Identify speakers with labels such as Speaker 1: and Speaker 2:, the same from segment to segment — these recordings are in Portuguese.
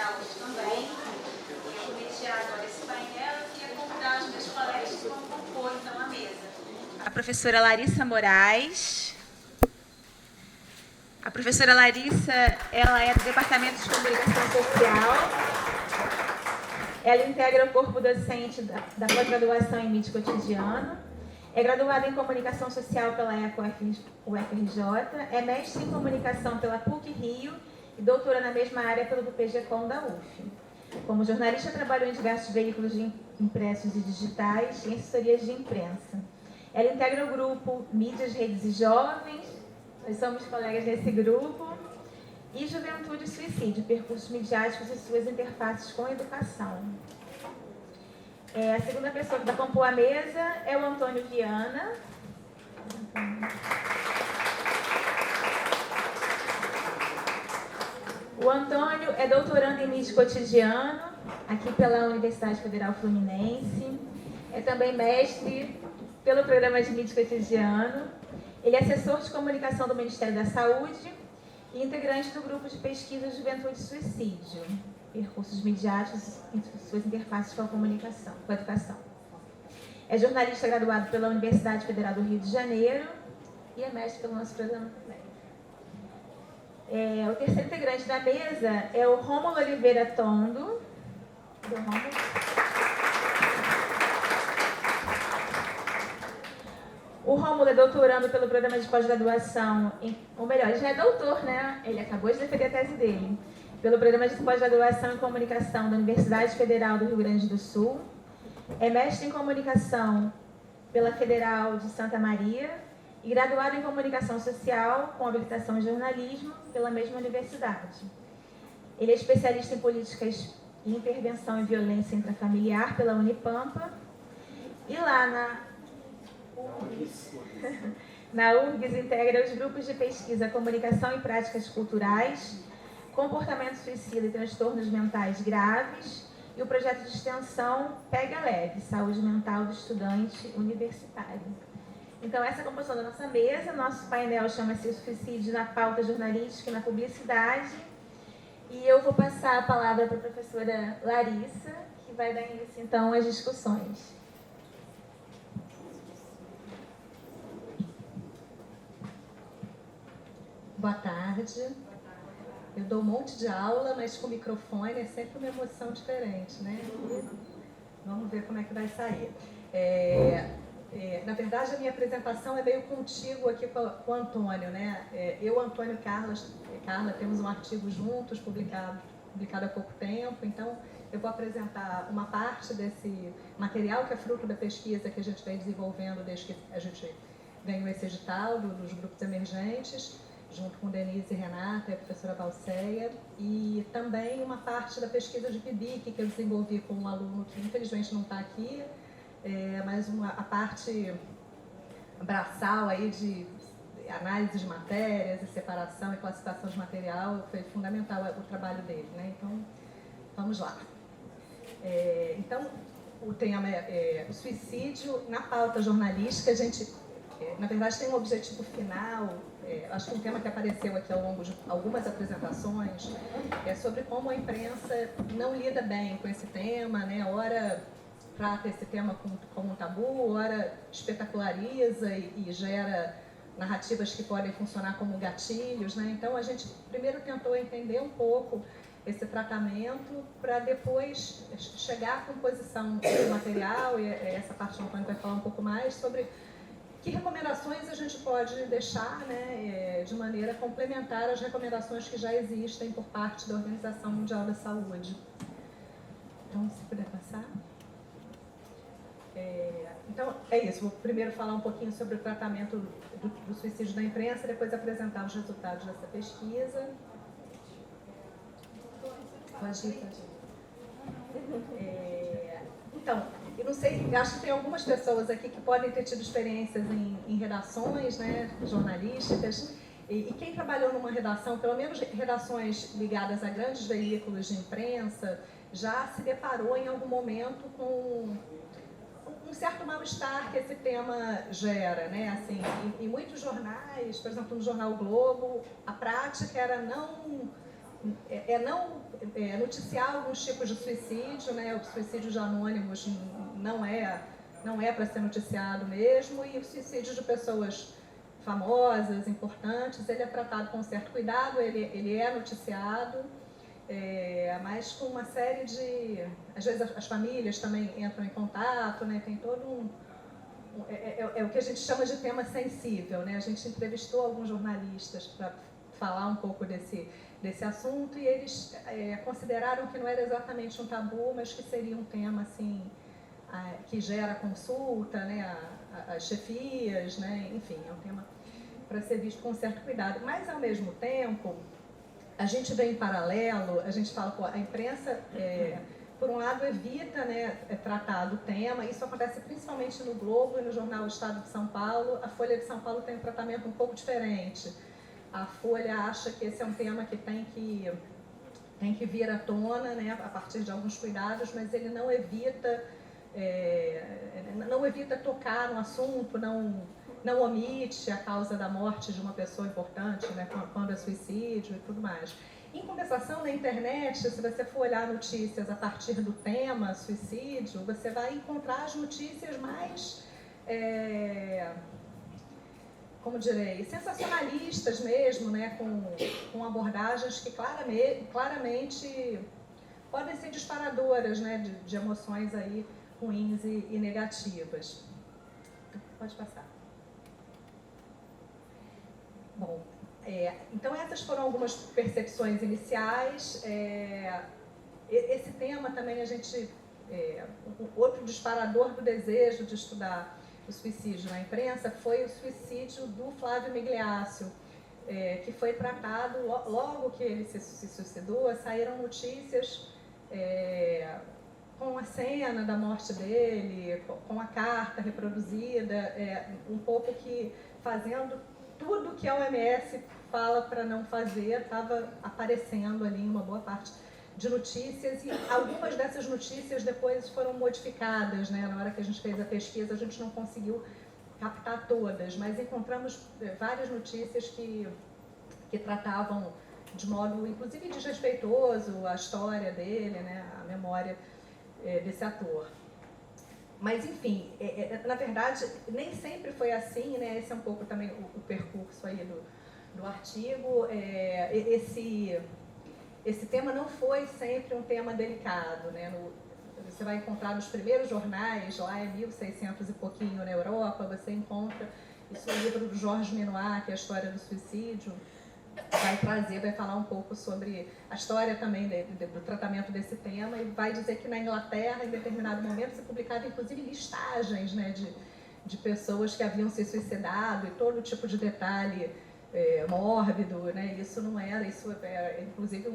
Speaker 1: trabalhar hoje também. Eu mediar agora esse painel e queria convidar os meus colegas que vão compor então a mesa. A professora Larissa Moraes. A professora Larissa, ela é do Departamento de Comunicação Social. Ela integra o corpo docente da pós-graduação em Mídia Cotidiana. É graduada em Comunicação Social pela UFRJ. É mestre em Comunicação pela PUC-Rio e doutora na mesma área pelo PGCOM da UF. Como jornalista, trabalhou em diversos veículos impressos e digitais e em assessorias de imprensa. Ela integra o grupo Mídias, Redes e Jovens. Nós somos colegas desse grupo. E Juventude e Suicídio, percursos midiáticos e suas interfaces com a educação. A segunda pessoa que vai compor a mesa é o Antônio Viana. O Antônio é doutorando em Mídia Cotidiano, aqui pela Universidade Federal Fluminense. É também mestre pelo programa de Mídia Cotidiano. Ele é assessor de comunicação do Ministério da Saúde e integrante do grupo de pesquisa Juventude e Suicídio, percursos midiáticos e suas interfaces com a comunicação, com a educação. É jornalista graduado pela Universidade Federal do Rio de Janeiro e é mestre pelo nosso programa também. O terceiro integrante da mesa é o Rômulo Oliveira Tondo. O Rômulo é doutorando pelo programa de pós-graduação, ou melhor, ele já é doutor, né? Ele acabou de defender a tese dele, pelo programa de pós-graduação em comunicação da Universidade Federal do Rio Grande do Sul. É mestre em comunicação pela Federal de Santa Maria e graduado em comunicação social com habilitação em jornalismo pela mesma universidade. Ele é especialista em políticas e intervenção em violência intrafamiliar pela Unipampa. E lá na URGS integra os grupos de pesquisa Comunicação e Práticas Culturais, Comportamento Suicida e Transtornos Mentais Graves e o projeto de extensão Pega Leve, Saúde Mental do Estudante Universitário. Então, essa é a composição da nossa mesa. Nosso painel chama-se O Suicídio na Pauta Jornalística e na Publicidade. E eu vou passar a palavra para a professora Larissa, que vai dar início, então, às discussões.
Speaker 2: Boa tarde. Eu dou um monte de aula, mas com microfone é sempre uma emoção diferente, né? Vamos ver como é que vai sair. Na verdade, a minha apresentação é meio contígua aqui com o Antônio, né? Eu, Antônio e Carla temos um artigo juntos, publicado há pouco tempo, então eu vou apresentar uma parte desse material que é fruto da pesquisa que a gente vem desenvolvendo desde que a gente ganhou esse edital dos grupos emergentes, junto com Denise e Renata e a professora Balceia, e também uma parte da pesquisa de PIBIC que eu desenvolvi com um aluno que infelizmente não está aqui, mas a parte braçal aí de análise de matérias, e separação e classificação de material, foi fundamental o trabalho dele, né? Então, vamos lá. Então, o tema é o suicídio na pauta jornalística. A gente, na verdade, tem um objetivo final, acho que um tema que apareceu aqui ao longo de algumas apresentações, é sobre como a imprensa não lida bem com esse tema, né? Ora trata esse tema como um tabu, ora espetaculariza e gera narrativas que podem funcionar como gatilhos, né? Então a gente primeiro tentou entender um pouco esse tratamento para depois chegar à composição do material, e essa parte o Antônio vai falar um pouco mais sobre que recomendações a gente pode deixar, né, de maneira complementar às recomendações que já existem por parte da Organização Mundial da Saúde. Então, se puder passar. Então, é isso. Vou primeiro falar um pouquinho sobre o tratamento do suicídio da imprensa, depois apresentar os resultados dessa pesquisa. Pode ir. Então, eu não sei, acho que tem algumas pessoas aqui que podem ter tido experiências em redações, né, jornalísticas, e quem trabalhou numa redação, pelo menos redações ligadas a grandes veículos de imprensa, já se deparou em algum momento com um certo mal-estar que esse tema gera, né? Assim, em muitos jornais, por exemplo, no jornal o Globo, a prática era não noticiar alguns tipos de suicídio, né? O suicídio de anônimos não é para ser noticiado mesmo, e o suicídio de pessoas famosas, importantes, ele é tratado com certo cuidado, ele é noticiado, mas com uma série de... Às vezes as famílias também entram em contato, né? Tem todo o que a gente chama de tema sensível, né? A gente entrevistou alguns jornalistas para falar um pouco desse assunto, e eles consideraram que não era exatamente um tabu, mas que seria um tema assim, que gera consulta, né? As chefias, né? Enfim, é um tema para ser visto com certo cuidado. Mas, ao mesmo tempo, a gente vê em paralelo, a gente fala, pô, a imprensa, por um lado, evita, né, tratar do tema. Isso acontece principalmente no Globo e no jornal Estado de São Paulo. A Folha de São Paulo tem um tratamento um pouco diferente. A Folha acha que esse é um tema que tem que vir à tona, né, a partir de alguns cuidados, mas ele não evita tocar no assunto, não omite a causa da morte de uma pessoa importante, né, quando é suicídio e tudo mais. Em compensação, na internet, se você for olhar notícias a partir do tema suicídio, você vai encontrar as notícias mais, como direi, sensacionalistas mesmo, né, com abordagens que claramente podem ser disparadoras, né, de emoções aí ruins e negativas. Pode passar. Bom, então essas foram algumas percepções iniciais. Esse tema também a gente... outro disparador do desejo de estudar o suicídio na imprensa foi o suicídio do Flávio Migliaccio, que foi tratado logo que ele se suicidou. Saíram notícias com a cena da morte dele, com a carta reproduzida, um pouco que fazendo tudo que a OMS fala para não fazer, estava aparecendo ali uma boa parte de notícias, e algumas dessas notícias depois foram modificadas, né? Na hora que a gente fez a pesquisa, a gente não conseguiu captar todas, mas encontramos várias notícias que tratavam de modo, inclusive, desrespeitoso a história dele, né? A memória desse ator. Mas, enfim, na verdade, nem sempre foi assim, né? Esse é um pouco também o percurso aí do artigo. Esse tema não foi sempre um tema delicado, né? Você vai encontrar nos primeiros jornais, lá em 1600 e pouquinho na Europa, você encontra isso no livro do Georges Minoir, que é a história do suicídio, vai falar um pouco sobre a história também do tratamento desse tema, e vai dizer que na Inglaterra, em determinado momento, se publicava inclusive listagens, né, de pessoas que haviam se suicidado, e todo tipo de detalhe mórbido, né? Isso não era, isso era inclusive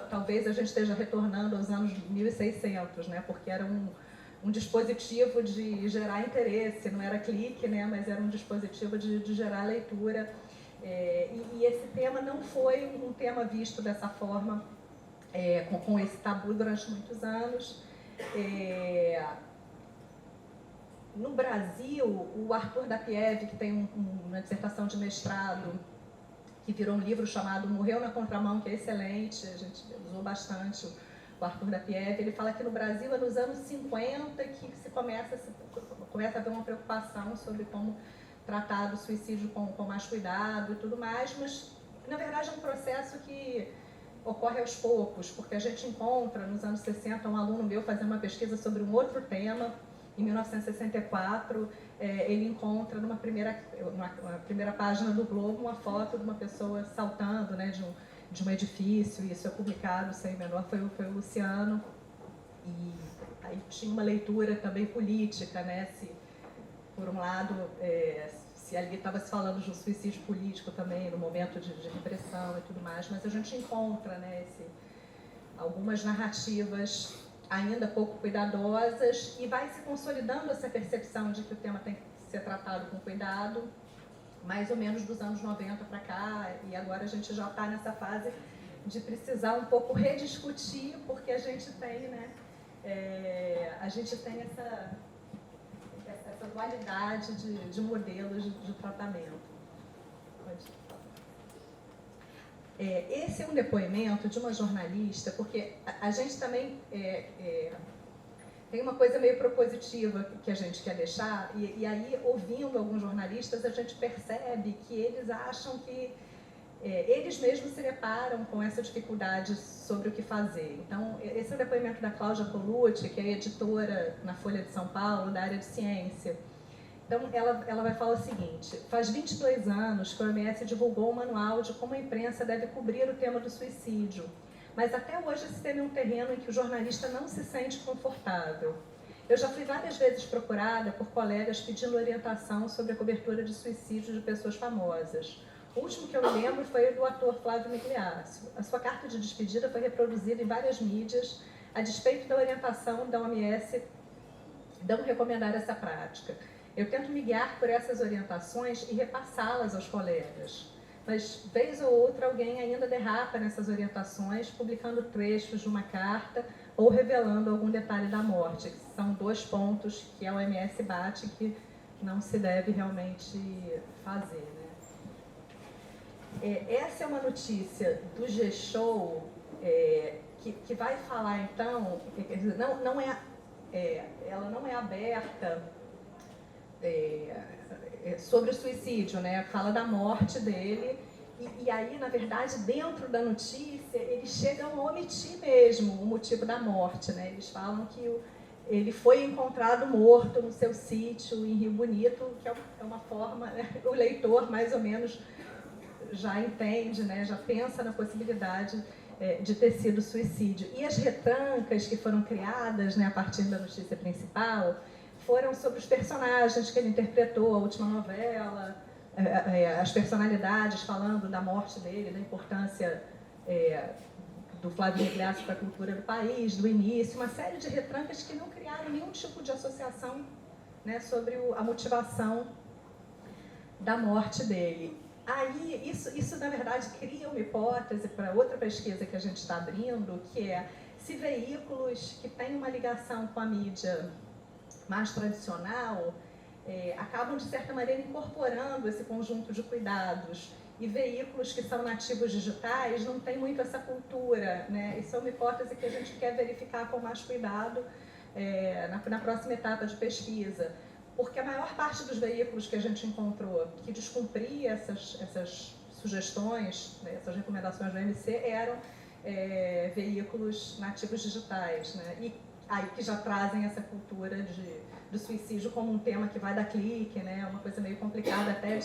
Speaker 2: talvez a gente esteja retornando aos anos 1600, né? Porque era um dispositivo de gerar interesse, não era clique, né? Mas era um dispositivo de gerar leitura. E esse tema não foi um tema visto dessa forma, com esse tabu durante muitos anos. No Brasil, o Arthur da Pieve, que tem uma dissertação de mestrado, que virou um livro chamado Morreu na Contramão, que é excelente, a gente usou bastante o Arthur da Pieve, ele fala que no Brasil é nos anos 50 que se começa a haver uma preocupação sobre como tratar do suicídio com mais cuidado e tudo mais, mas na verdade é um processo que ocorre aos poucos, porque a gente encontra nos anos 60 um aluno meu fazendo uma pesquisa sobre um outro tema. Em 1964, ele encontra numa primeira página do Globo uma foto de uma pessoa saltando, né, de um edifício, e isso é publicado, sem menor, foi o Luciano. E aí tinha uma leitura também política, né, se por um lado, se ali estava se falando de um suicídio político também, no momento de repressão e tudo mais, mas a gente encontra, né, algumas narrativas ainda pouco cuidadosas, e vai se consolidando essa percepção de que o tema tem que ser tratado com cuidado, mais ou menos dos anos 90 para cá, e agora a gente já está nessa fase de precisar um pouco rediscutir, porque a gente tem, né, essa dualidade de modelos de tratamento. Esse é um depoimento de uma jornalista, porque a gente também tem uma coisa meio propositiva que a gente quer deixar, e aí, ouvindo alguns jornalistas, a gente percebe que eles acham que eles mesmos se deparam com essa dificuldade sobre o que fazer. Então, esse é o depoimento da Cláudia Colucci, que é editora na Folha de São Paulo, da área de ciência. Então, ela vai falar o seguinte: faz 22 anos que a OMS divulgou um manual de como a imprensa deve cobrir o tema do suicídio, mas até hoje esse tema é um terreno em que o jornalista não se sente confortável. Eu já fui várias vezes procurada por colegas pedindo orientação sobre a cobertura de suicídio de pessoas famosas. O último que eu me lembro foi o do ator Flávio Migliaccio. A sua carta de despedida foi reproduzida em várias mídias, a despeito da orientação da OMS não recomendar essa prática. Eu tento me guiar por essas orientações e repassá-las aos colegas. Mas, vez ou outra, alguém ainda derrapa nessas orientações, publicando trechos de uma carta ou revelando algum detalhe da morte, que são 2 pontos que a OMS bate que não se deve realmente fazer, né? Essa é uma notícia do G-Show que vai falar, então, ela não é aberta sobre o suicídio, né? Fala da morte dele, e aí, na verdade, dentro da notícia, eles chegam a omitir mesmo o motivo da morte, né? Eles falam que ele foi encontrado morto no seu sítio em Rio Bonito, que é uma forma, né? O leitor mais ou menos já entende, né? Já pensa na possibilidade de ter sido suicídio. E as retrancas que foram criadas, né, a partir da notícia principal, foram sobre os personagens que ele interpretou, a última novela, as personalidades falando da morte dele, da importância do Flávio Migliaccio para a cultura do país, do início, uma série de retrancas que não criaram nenhum tipo de associação, né, sobre a motivação da morte dele. Aí, isso na verdade cria uma hipótese para outra pesquisa que a gente está abrindo, que é se veículos que têm uma ligação com a mídia mais tradicional acabam, de certa maneira, incorporando esse conjunto de cuidados, e veículos que são nativos digitais não têm muito essa cultura, né? Isso é uma hipótese que a gente quer verificar com mais cuidado na próxima etapa de pesquisa, porque a maior parte dos veículos que a gente encontrou que descumpria essas sugestões, né, essas recomendações do OMC, eram veículos nativos digitais, né? E aí que já trazem essa cultura do suicídio como um tema que vai dar clique, né? Uma coisa meio complicada até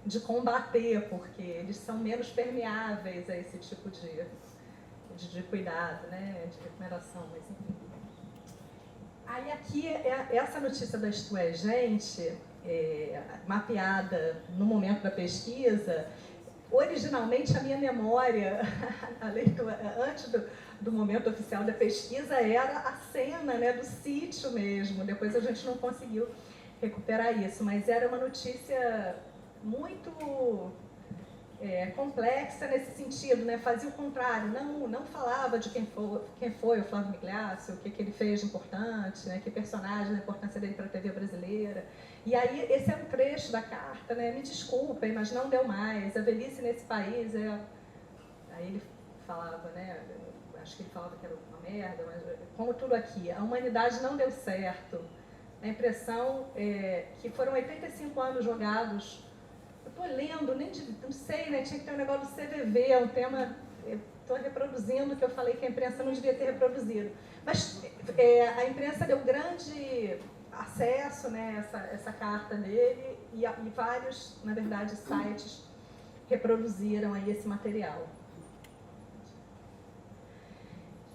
Speaker 2: de combater, porque eles são menos permeáveis a esse tipo de cuidado, né? De recomendação, mas enfim. Aí aqui, essa notícia da Isto É Gente, mapeada no momento da pesquisa, originalmente a minha memória, a leitura, antes do momento oficial da pesquisa, era a cena, né, do sítio mesmo. Depois a gente não conseguiu recuperar isso, mas era uma notícia muito complexa nesse sentido, né? Fazia o contrário, não falava de quem foi o Flávio Migliaccio, o que ele fez de importante, né? Que personagem, a importância dele para a TV brasileira. E aí, esse é um trecho da carta, né? Me desculpem, mas não deu mais. A velhice nesse país Aí ele falava, né? Acho que ele falava que era uma merda, mas como tudo aqui, a humanidade não deu certo. A impressão que foram 85 anos jogados. Eu estou lendo, não sei, né? Tinha que ter um negócio do CVV, é um tema. Estou reproduzindo o que eu falei que a imprensa não devia ter reproduzido. Mas a imprensa deu grande acesso, né, essa carta dele, e vários, na verdade, sites reproduziram aí esse material.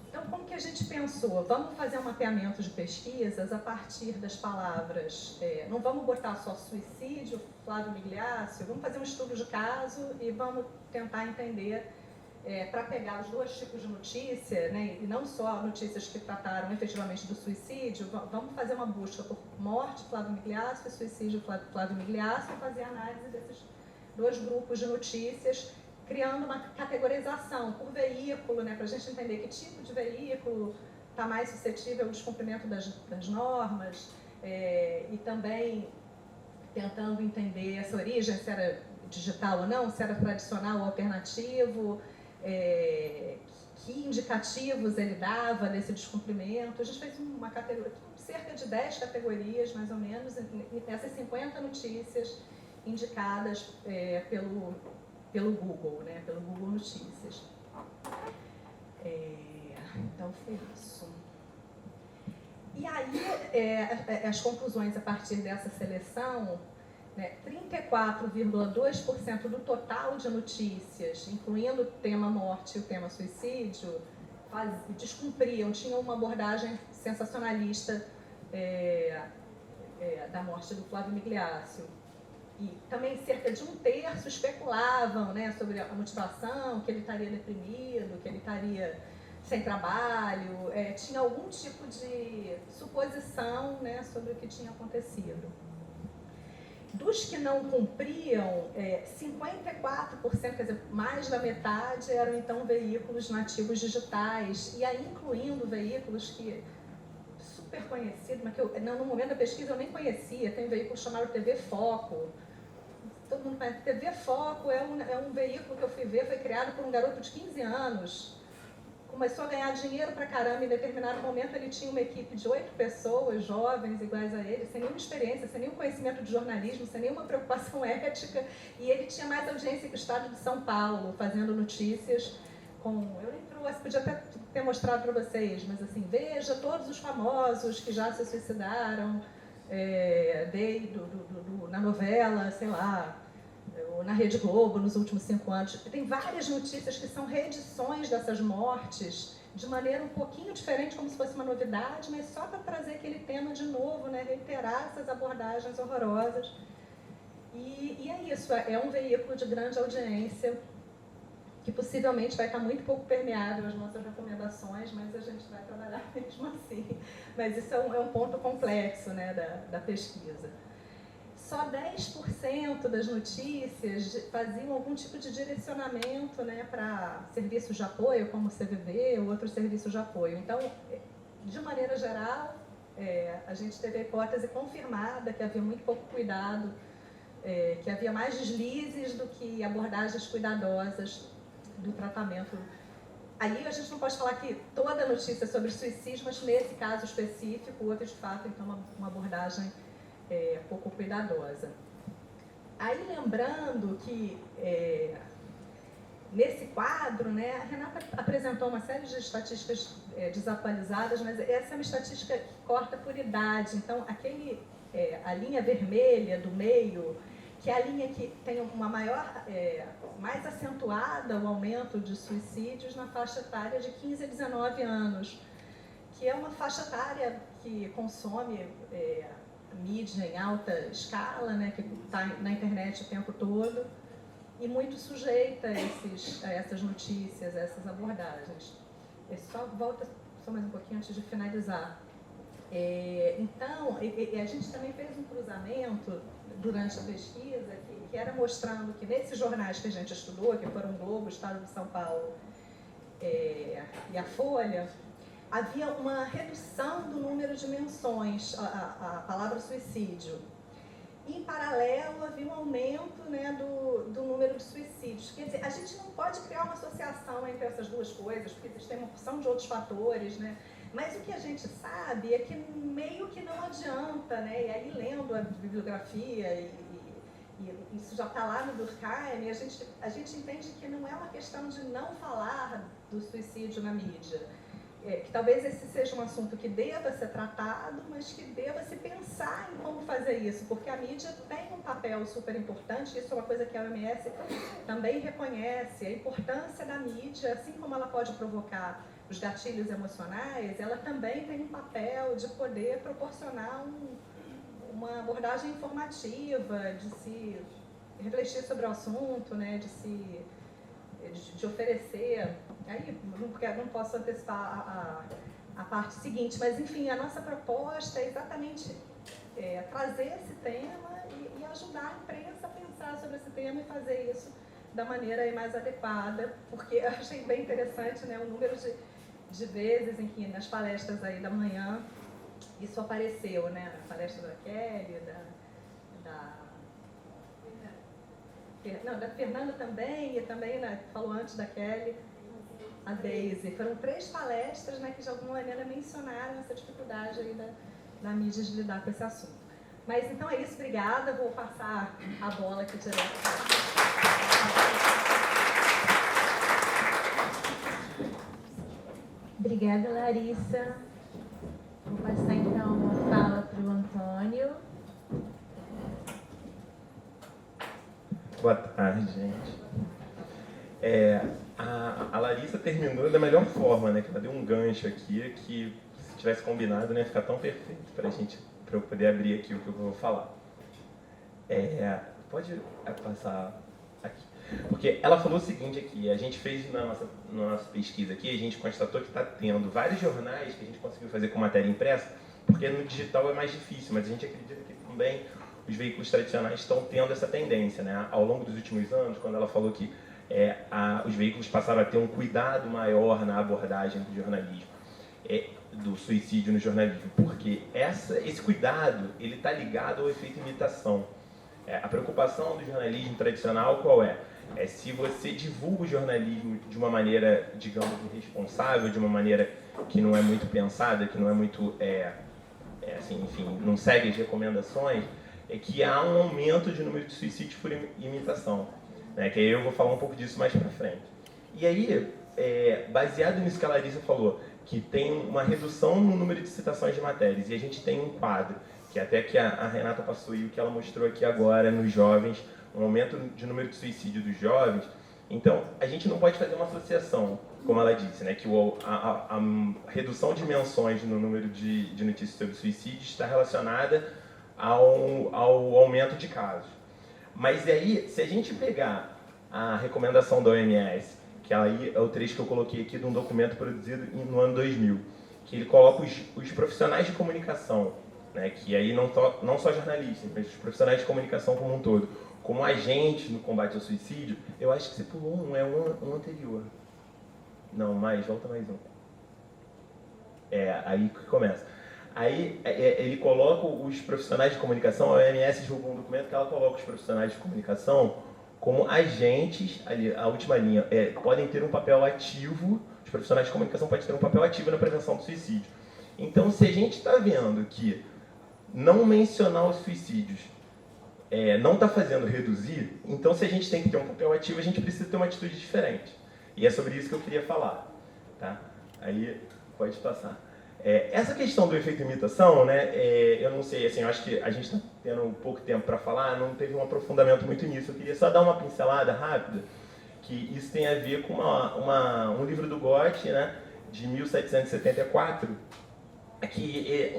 Speaker 2: Então, como que a gente pensou? Vamos fazer um mapeamento de pesquisas a partir das palavras. Não vamos botar só suicídio, Flávio Migliaccio, vamos fazer um estudo de caso e vamos tentar entender, para pegar os 2 tipos de notícia, né, e não só notícias que trataram efetivamente do suicídio, vamos fazer uma busca por morte, Flávio Migliaccio, e suicídio, Flávio Migliaccio, e fazer análise desses 2 grupos de notícias, criando uma categorização por veículo, né, para a gente entender que tipo de veículo está mais suscetível ao descumprimento das normas, e também tentando entender essa origem, se era digital ou não, se era tradicional ou alternativo, que indicativos ele dava desse descumprimento. A gente fez uma categoria, cerca de 10 categorias, mais ou menos, essas 50 notícias indicadas pelo Google, né, pelo Google Notícias. Então, foi isso. E aí, as conclusões a partir dessa seleção, né, 34,2% do total de notícias, incluindo o tema morte e o tema suicídio, descumpriam, tinham uma abordagem sensacionalista da morte do Flávio Migliaccio. E também cerca de 1/3 especulavam, né, sobre a motivação, que ele estaria deprimido, que ele estaria sem trabalho, tinha algum tipo de suposição, né, sobre o que tinha acontecido. Dos que não cumpriam, 54%, quer dizer, mais da metade, eram então veículos nativos digitais, e aí incluindo veículos que super conhecidos, mas que no momento da pesquisa eu nem conhecia. Tem um veículo chamado TV Foco. Todo mundo conhece. TV Foco é um veículo que eu fui ver, foi criado por um garoto de 15 anos. Começou a ganhar dinheiro pra caramba, em determinado momento ele tinha uma equipe de 8 pessoas, jovens, iguais a ele, sem nenhuma experiência, sem nenhum conhecimento de jornalismo, sem nenhuma preocupação ética, e ele tinha mais audiência que o estado de São Paulo, fazendo notícias eu nem trouxe, podia até ter mostrado para vocês, mas assim, veja todos os famosos que já se suicidaram, na novela, sei lá, na Rede Globo nos últimos 5 anos. Tem várias notícias que são reedições dessas mortes, de maneira um pouquinho diferente, como se fosse uma novidade, mas só para trazer aquele tema de novo, né, reiterar essas abordagens horrorosas. E é isso, é um veículo de grande audiência, que possivelmente vai estar muito pouco permeável às nossas recomendações, mas a gente vai trabalhar mesmo assim. Mas isso é um ponto complexo, né, da pesquisa. Só 10% das notícias faziam algum tipo de direcionamento, né, para serviços de apoio, como o CVV ou outros serviços de apoio. Então, de maneira geral, a gente teve a hipótese confirmada que havia muito pouco cuidado, que havia mais deslizes do que abordagens cuidadosas do tratamento. Aí a gente não pode falar que toda notícia sobre suicídio, mas nesse caso específico, houve de fato então uma abordagem pouco cuidadosa. Aí lembrando que nesse quadro, né, a Renata apresentou uma série de estatísticas desatualizadas, mas essa é uma estatística que corta por idade. Então a linha vermelha do meio, que é a linha que tem uma mais acentuada o aumento de suicídios na faixa etária de 15 a 19 anos, que é uma faixa etária que consome mídia em alta escala, né, que está na internet o tempo todo, e muito sujeita a essas notícias, a essas abordagens. Volta só mais um pouquinho antes de finalizar. Então, a gente também fez um cruzamento durante a pesquisa que era mostrando que nesses jornais que a gente estudou, que foram o Globo, Estado de São Paulo e a Folha, havia uma redução do número de menções à palavra suicídio. Em paralelo, havia um aumento, né, do número de suicídios. Quer dizer, a gente não pode criar uma associação entre essas duas coisas, porque existem uma porção de outros fatores, né? Mas o que a gente sabe é que meio que não adianta, né? E aí, lendo a bibliografia, e isso já está lá no Durkheim, a gente entende que não é uma questão de não falar do suicídio na mídia. Que talvez esse seja um assunto que deva ser tratado, mas que deva se pensar em como fazer isso, porque a mídia tem um papel super importante, isso é uma coisa que a OMS também reconhece, a importância da mídia, assim como ela pode provocar os gatilhos emocionais, ela também tem um papel de poder proporcionar uma abordagem informativa, de se refletir sobre o assunto, né, de oferecer. Aí não posso antecipar a parte seguinte, mas enfim, a nossa proposta é exatamente trazer esse tema e ajudar a imprensa a pensar sobre esse tema e fazer isso da maneira aí mais adequada, porque eu achei bem interessante, né, o número de vezes em que nas palestras aí da manhã isso apareceu, né, na palestra da Kelly, Não, da Fernanda também, e também falou antes da Kelly, a Daisy. Foram 3 palestras, né, que de alguma maneira mencionaram essa dificuldade aí da mídia de lidar com esse assunto. Mas então é isso, obrigada. Vou passar a bola aqui direto.
Speaker 1: Obrigada, Larissa. Vou passar então a fala para o Antônio.
Speaker 3: Boa tarde, gente. A Larissa terminou da melhor forma, né? Que ela deu um gancho aqui que, se tivesse combinado, não ia ficar tão perfeito para eu poder abrir aqui o que eu vou falar. Pode passar aqui. Porque ela falou o seguinte aqui, a gente fez na nossa pesquisa aqui, a gente constatou que está tendo vários jornais que a gente conseguiu fazer com matéria impressa, porque no digital é mais difícil, mas a gente acredita que também os veículos tradicionais estão tendo essa tendência, né? Ao longo dos últimos anos, quando ela falou que os veículos passaram a ter um cuidado maior na abordagem do jornalismo, do suicídio no jornalismo, porque esse cuidado ele está ligado ao efeito imitação. A preocupação do jornalismo tradicional qual é? Se você divulga o jornalismo de uma maneira, digamos, irresponsável, de uma maneira que não é muito pensada, que não é muito, assim, enfim, não segue as recomendações, que há um aumento de número de suicídios por imitação, né? Que aí eu vou falar um pouco disso mais para frente. E aí, baseado nisso que a Larissa falou, que tem uma redução no número de citações de matérias, e a gente tem um quadro, que até que a Renata passou e o que ela mostrou aqui agora nos jovens, um aumento de número de suicídio dos jovens. Então, a gente não pode fazer uma associação, como ela disse, né, que a redução de menções no número de notícias sobre suicídio está relacionada ao aumento de casos. Mas aí, se a gente pegar a recomendação da OMS, que aí é o trecho que eu coloquei aqui de um documento produzido no ano 2000, que ele coloca os profissionais de comunicação, né, que aí não só jornalistas, mas os profissionais de comunicação como um todo, como agentes no combate ao suicídio. Eu acho que você pulou um anterior. Não, volta mais um. Aí que começa. Aí ele coloca os profissionais de comunicação, a OMS divulgou um documento que ela coloca os profissionais de comunicação como agentes, ali, a última linha, podem ter um papel ativo, os profissionais de comunicação podem ter um papel ativo na prevenção do suicídio. Então, se a gente está vendo que não mencionar os suicídios não está fazendo reduzir, então se a gente tem que ter um papel ativo, a gente precisa ter uma atitude diferente. E é sobre isso que eu queria falar. Tá? Aí, pode passar. Essa questão do efeito imitação, né, eu não sei, assim, eu acho que a gente está tendo pouco tempo para falar, não teve um aprofundamento muito nisso. Eu queria só dar uma pincelada rápida, que isso tem a ver com um livro do Goethe, né, de 1774, que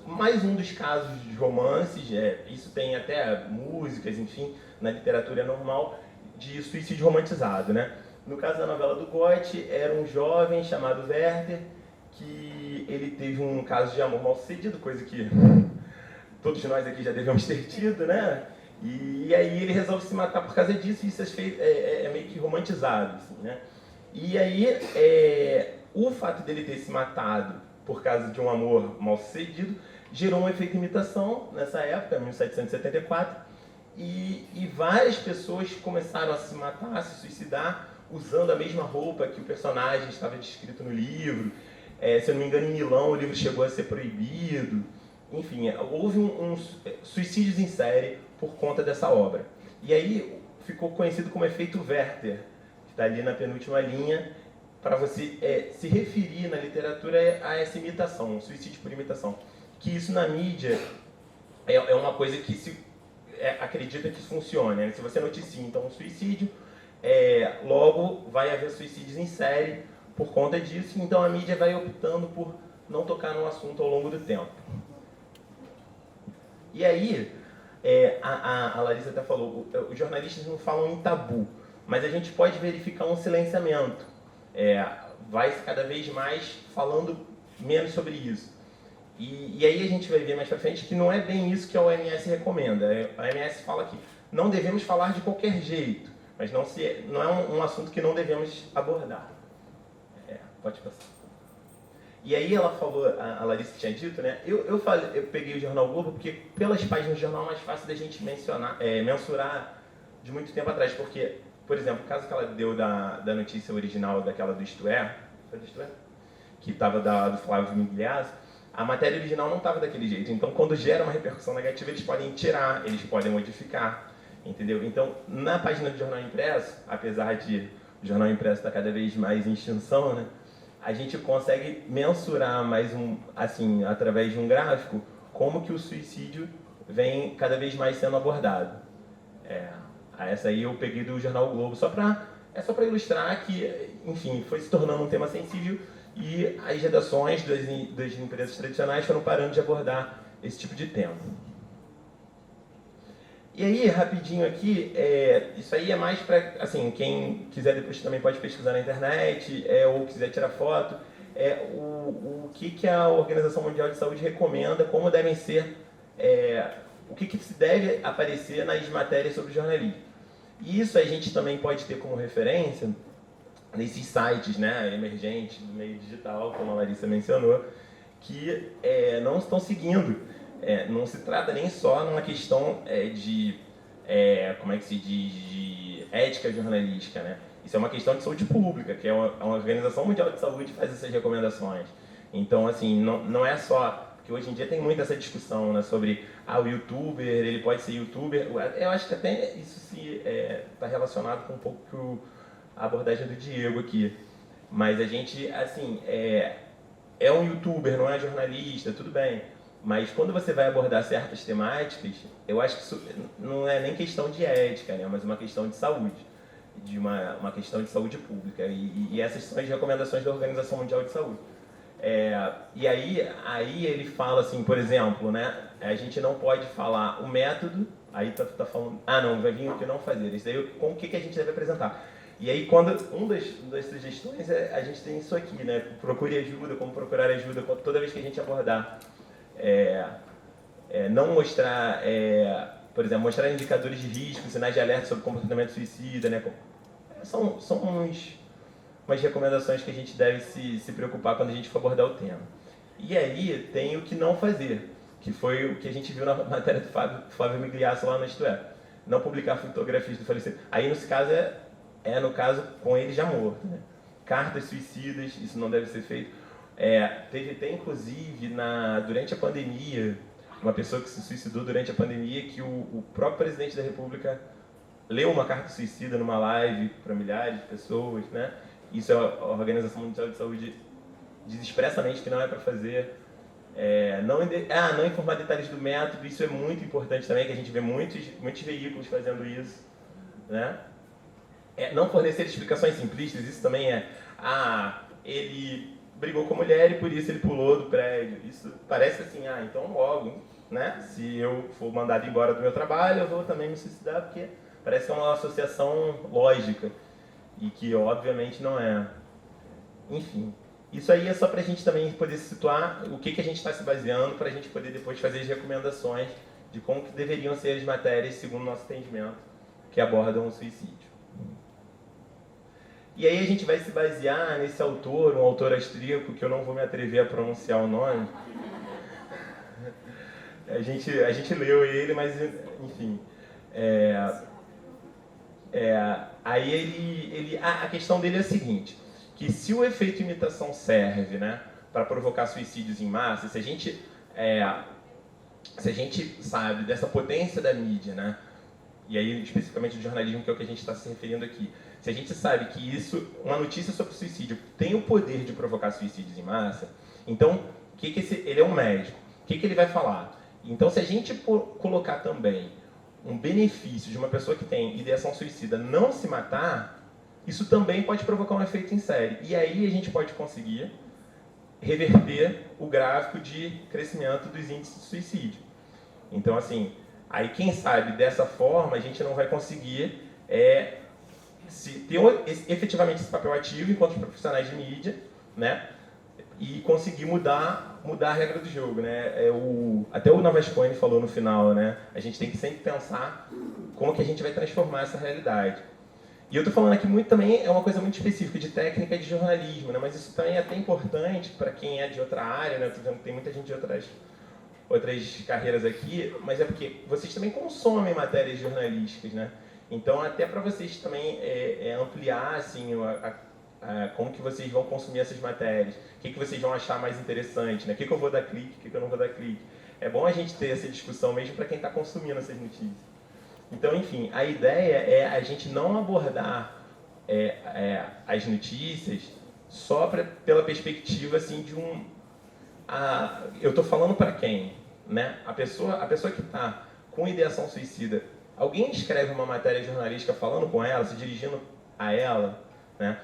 Speaker 3: mais um dos casos de romances, isso tem até músicas, enfim, na literatura normal, de suicídio romantizado, né? No caso da novela do Goethe, era um jovem chamado Werther, que ele teve um caso de amor mal sucedido, coisa que todos nós aqui já devemos ter tido, né? E aí ele resolve se matar por causa disso, e isso é meio que romantizado, assim, né? E aí, o fato dele ter se matado por causa de um amor mal sucedido gerou um efeito imitação nessa época, 1774, e várias pessoas começaram a se matar, a se suicidar, usando a mesma roupa que o personagem estava descrito no livro. Se eu não me engano, em Milão o livro chegou a ser proibido. Enfim, houve uns suicídios em série por conta dessa obra. E aí ficou conhecido como efeito Werther, que está ali na penúltima linha, para você se referir na literatura a essa imitação, um suicídio por imitação. Que isso na mídia é uma coisa que se acredita que funciona, né? Se você noticia então um suicídio, logo vai haver suicídios em série por conta disso, então a mídia vai optando por não tocar no assunto ao longo do tempo. E aí, a Larissa até falou, os jornalistas não falam em tabu, mas a gente pode verificar um silenciamento. Vai cada vez mais falando menos sobre isso. E aí a gente vai ver mais pra frente que não é bem isso que a OMS recomenda. A OMS fala que não devemos falar de qualquer jeito, mas não é um assunto que não devemos abordar. Pode passar. E aí ela falou, a Larissa tinha dito, né? Eu peguei o Jornal Globo porque pelas páginas do jornal é mais fácil da gente mensurar de muito tempo atrás, porque, por exemplo, o caso que ela deu da notícia original daquela do Isto É, foi do Isto É? Que estava do Flávio Migliazzo, a matéria original não estava daquele jeito. Então, quando gera uma repercussão negativa, eles podem tirar, eles podem modificar, entendeu? Então, na página do jornal impresso, apesar de o jornal impresso estar cada vez mais em extinção, né, a gente consegue mensurar assim, através de um gráfico, como que o suicídio vem cada vez mais sendo abordado. Essa aí eu peguei do jornal o Globo, só para ilustrar que, enfim, foi se tornando um tema sensível e as redações das empresas tradicionais foram parando de abordar esse tipo de tema. E aí, rapidinho aqui, isso aí é mais para, assim, quem quiser depois também pode pesquisar na internet, ou quiser tirar foto, o que a Organização Mundial de Saúde recomenda, como devem ser, o que se deve aparecer nas matérias sobre jornalismo. E isso a gente também pode ter como referência nesses sites, né, emergentes do meio digital, como a Larissa mencionou, que não estão seguindo. Não se trata nem só numa questão como é que se diz, de ética jornalística, né? Isso é uma questão de saúde pública, que é uma Organização Mundial de Saúde que faz essas recomendações. Então, assim, não é só... Porque hoje em dia tem muito essa discussão, né, sobre o youtuber, ele pode ser youtuber. Eu acho que até isso está relacionado com um pouco a abordagem do Diego aqui. Mas a gente, assim, é um youtuber, não é jornalista, tudo bem. Mas quando você vai abordar certas temáticas, eu acho que isso não é nem questão de ética, né, mas uma questão de saúde, de uma questão de saúde pública. E essas são as recomendações da Organização Mundial de Saúde. E aí ele fala assim, por exemplo, né, a gente não pode falar o método, aí tá falando, não, vai vir o que não fazer, isso daí com o que a gente deve apresentar. E aí quando das sugestões a gente tem isso aqui, né, procure ajuda, como procurar ajuda, toda vez que a gente abordar, não mostrar, por exemplo, mostrar indicadores de risco, sinais de alerta sobre comportamento suicida, né, são umas recomendações que a gente deve se preocupar quando a gente for abordar o tema. E aí tem o que não fazer, que foi o que a gente viu na matéria do Flávio Migliazzo lá no Isto É. Não publicar fotografias do falecido. Aí, nesse caso, no caso com ele já morto. Né? Cartas suicidas, isso não deve ser feito. Teve até, inclusive, durante a pandemia, uma pessoa que se suicidou durante a pandemia, que o próprio presidente da República leu uma carta suicida numa live para milhares de pessoas, né? Isso a Organização Mundial de Saúde diz expressamente que não é para fazer. Não informar detalhes do método, isso é muito importante também, que a gente vê muitos veículos fazendo isso. Né? Não fornecer explicações simplistas, isso também ele brigou com a mulher e por isso ele pulou do prédio. Isso parece assim, então logo, né? Se eu for mandado embora do meu trabalho, eu vou também me suicidar, porque parece que é uma associação lógica. E que obviamente não é. Enfim, isso aí é só para a gente também poder situar o que a gente está se baseando para a gente poder depois fazer as recomendações de como que deveriam ser as matérias segundo o nosso entendimento que abordam o suicídio. E aí a gente vai se basear nesse autor, um autor austríaco que eu não vou me atrever a pronunciar o nome. A gente leu ele, mas enfim. Aí a questão dele é a seguinte, que se o efeito imitação serve, né, para provocar suicídios em massa, se a gente sabe dessa potência da mídia, né, e aí especificamente do jornalismo, que é o que a gente está se referindo aqui, se a gente sabe que uma notícia sobre suicídio tem o poder de provocar suicídios em massa, então ele é um médico, o que ele vai falar? Então, se a gente colocar também um benefício de uma pessoa que tem ideação suicida não se matar, isso também pode provocar um efeito em série. E aí a gente pode conseguir reverter o gráfico de crescimento dos índices de suicídio. Então, assim, aí quem sabe dessa forma a gente não vai conseguir ter efetivamente esse papel ativo enquanto profissionais de mídia, né? E conseguir mudar a regra do jogo, né? Até o Navasconi falou no final, né? A gente tem que sempre pensar como que a gente vai transformar essa realidade. E eu estou falando aqui muito também, é uma coisa muito específica de técnica de jornalismo, né? Mas isso também é até importante para quem é de outra área, né? Tem muita gente de outras carreiras aqui, mas é porque vocês também consomem matérias jornalísticas, né? Então, até para vocês também ampliar assim, como que vocês vão consumir essas matérias, o que vocês vão achar mais interessante, né? O que eu vou dar clique, o que eu não vou dar clique. É bom a gente ter essa discussão mesmo para quem está consumindo essas notícias. Então, enfim, a ideia é a gente não abordar as notícias só pela perspectiva assim, de eu estou falando para quem? Né? A pessoa que está com ideação suicida, alguém escreve uma matéria jornalística falando com ela, se dirigindo a ela, né?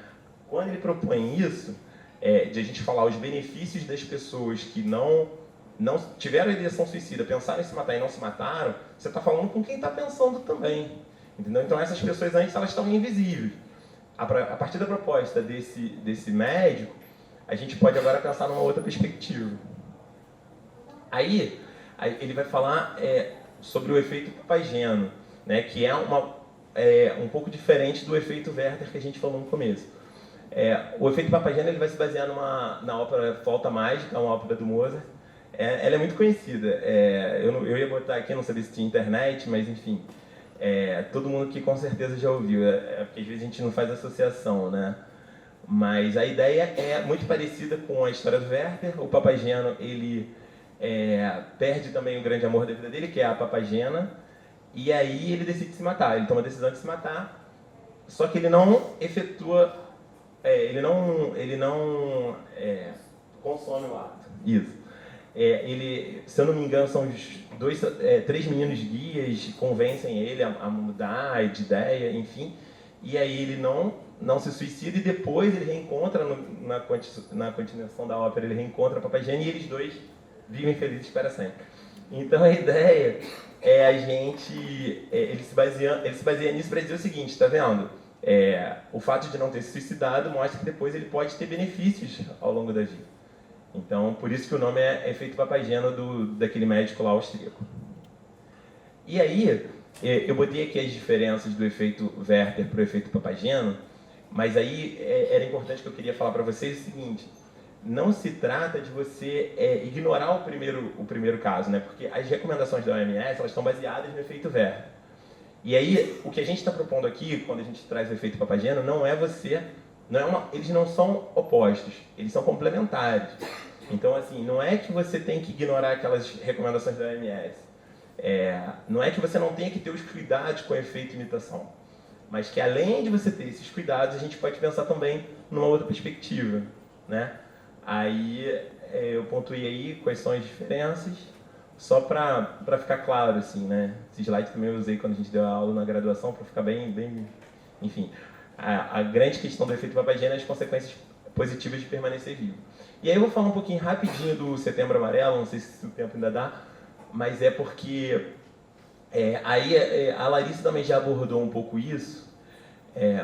Speaker 3: Quando ele propõe isso, de a gente falar os benefícios das pessoas que não tiveram ideação suicida, pensaram em se matar e não se mataram, você está falando com quem está pensando também. Entendeu? Então essas pessoas antes elas estão invisíveis. A partir da proposta desse médico, a gente pode agora pensar numa outra perspectiva. Aí ele vai falar sobre o efeito Papageno, né, que é um pouco diferente do efeito Werther que a gente falou no começo. O efeito Papageno ele vai se basear na ópera Flauta Mágica, uma ópera do Mozart. Ela é muito conhecida. Eu ia botar aqui, não sabia se tinha internet, mas enfim, todo mundo que com certeza já ouviu. Porque às vezes a gente não faz associação, né? Mas a ideia é muito parecida com a história do Werther. O Papageno ele perde também o grande amor da vida dele, que é a Papagena, e aí ele decide se matar. Ele toma a decisão de se matar, só que ele não efetua, ele não consome o ato. Isso. Se eu não me engano, são os 3 meninos guias que convencem ele a mudar de ideia, enfim. E aí ele não se suicida e depois ele reencontra, na continuação da ópera, ele reencontra a Papagena e eles dois vivem felizes para sempre. Então a ideia é a gente... ele se baseia nisso para dizer o seguinte, tá vendo? O fato de não ter se suicidado mostra que depois ele pode ter benefícios ao longo da vida. Então, por isso que o nome é efeito Papageno daquele médico lá austríaco. E aí, eu botei aqui as diferenças do efeito Werther para o efeito Papageno, mas aí era importante que eu queria falar para vocês o seguinte: não se trata de você ignorar o primeiro caso, né? Porque as recomendações da OMS elas estão baseadas no efeito Werther. E aí, o que a gente está propondo aqui, quando a gente traz o efeito Papageno, eles não são opostos, eles são complementares. Então, assim, não é que você tem que ignorar aquelas recomendações da OMS. Não é que você não tenha que ter os cuidados com o efeito imitação. Mas que, além de você ter esses cuidados, a gente pode pensar também numa outra perspectiva, né? Aí, eu pontuei aí quais são as diferenças, só para ficar claro, assim, né? Esse slide também eu usei quando a gente deu a aula na graduação, para ficar bem... Enfim, a grande questão do efeito Papageno é as consequências positivas de permanecer vivo. E aí eu vou falar um pouquinho rapidinho do Setembro Amarelo, não sei se o tempo ainda dá, mas é porque a Larissa também já abordou um pouco isso,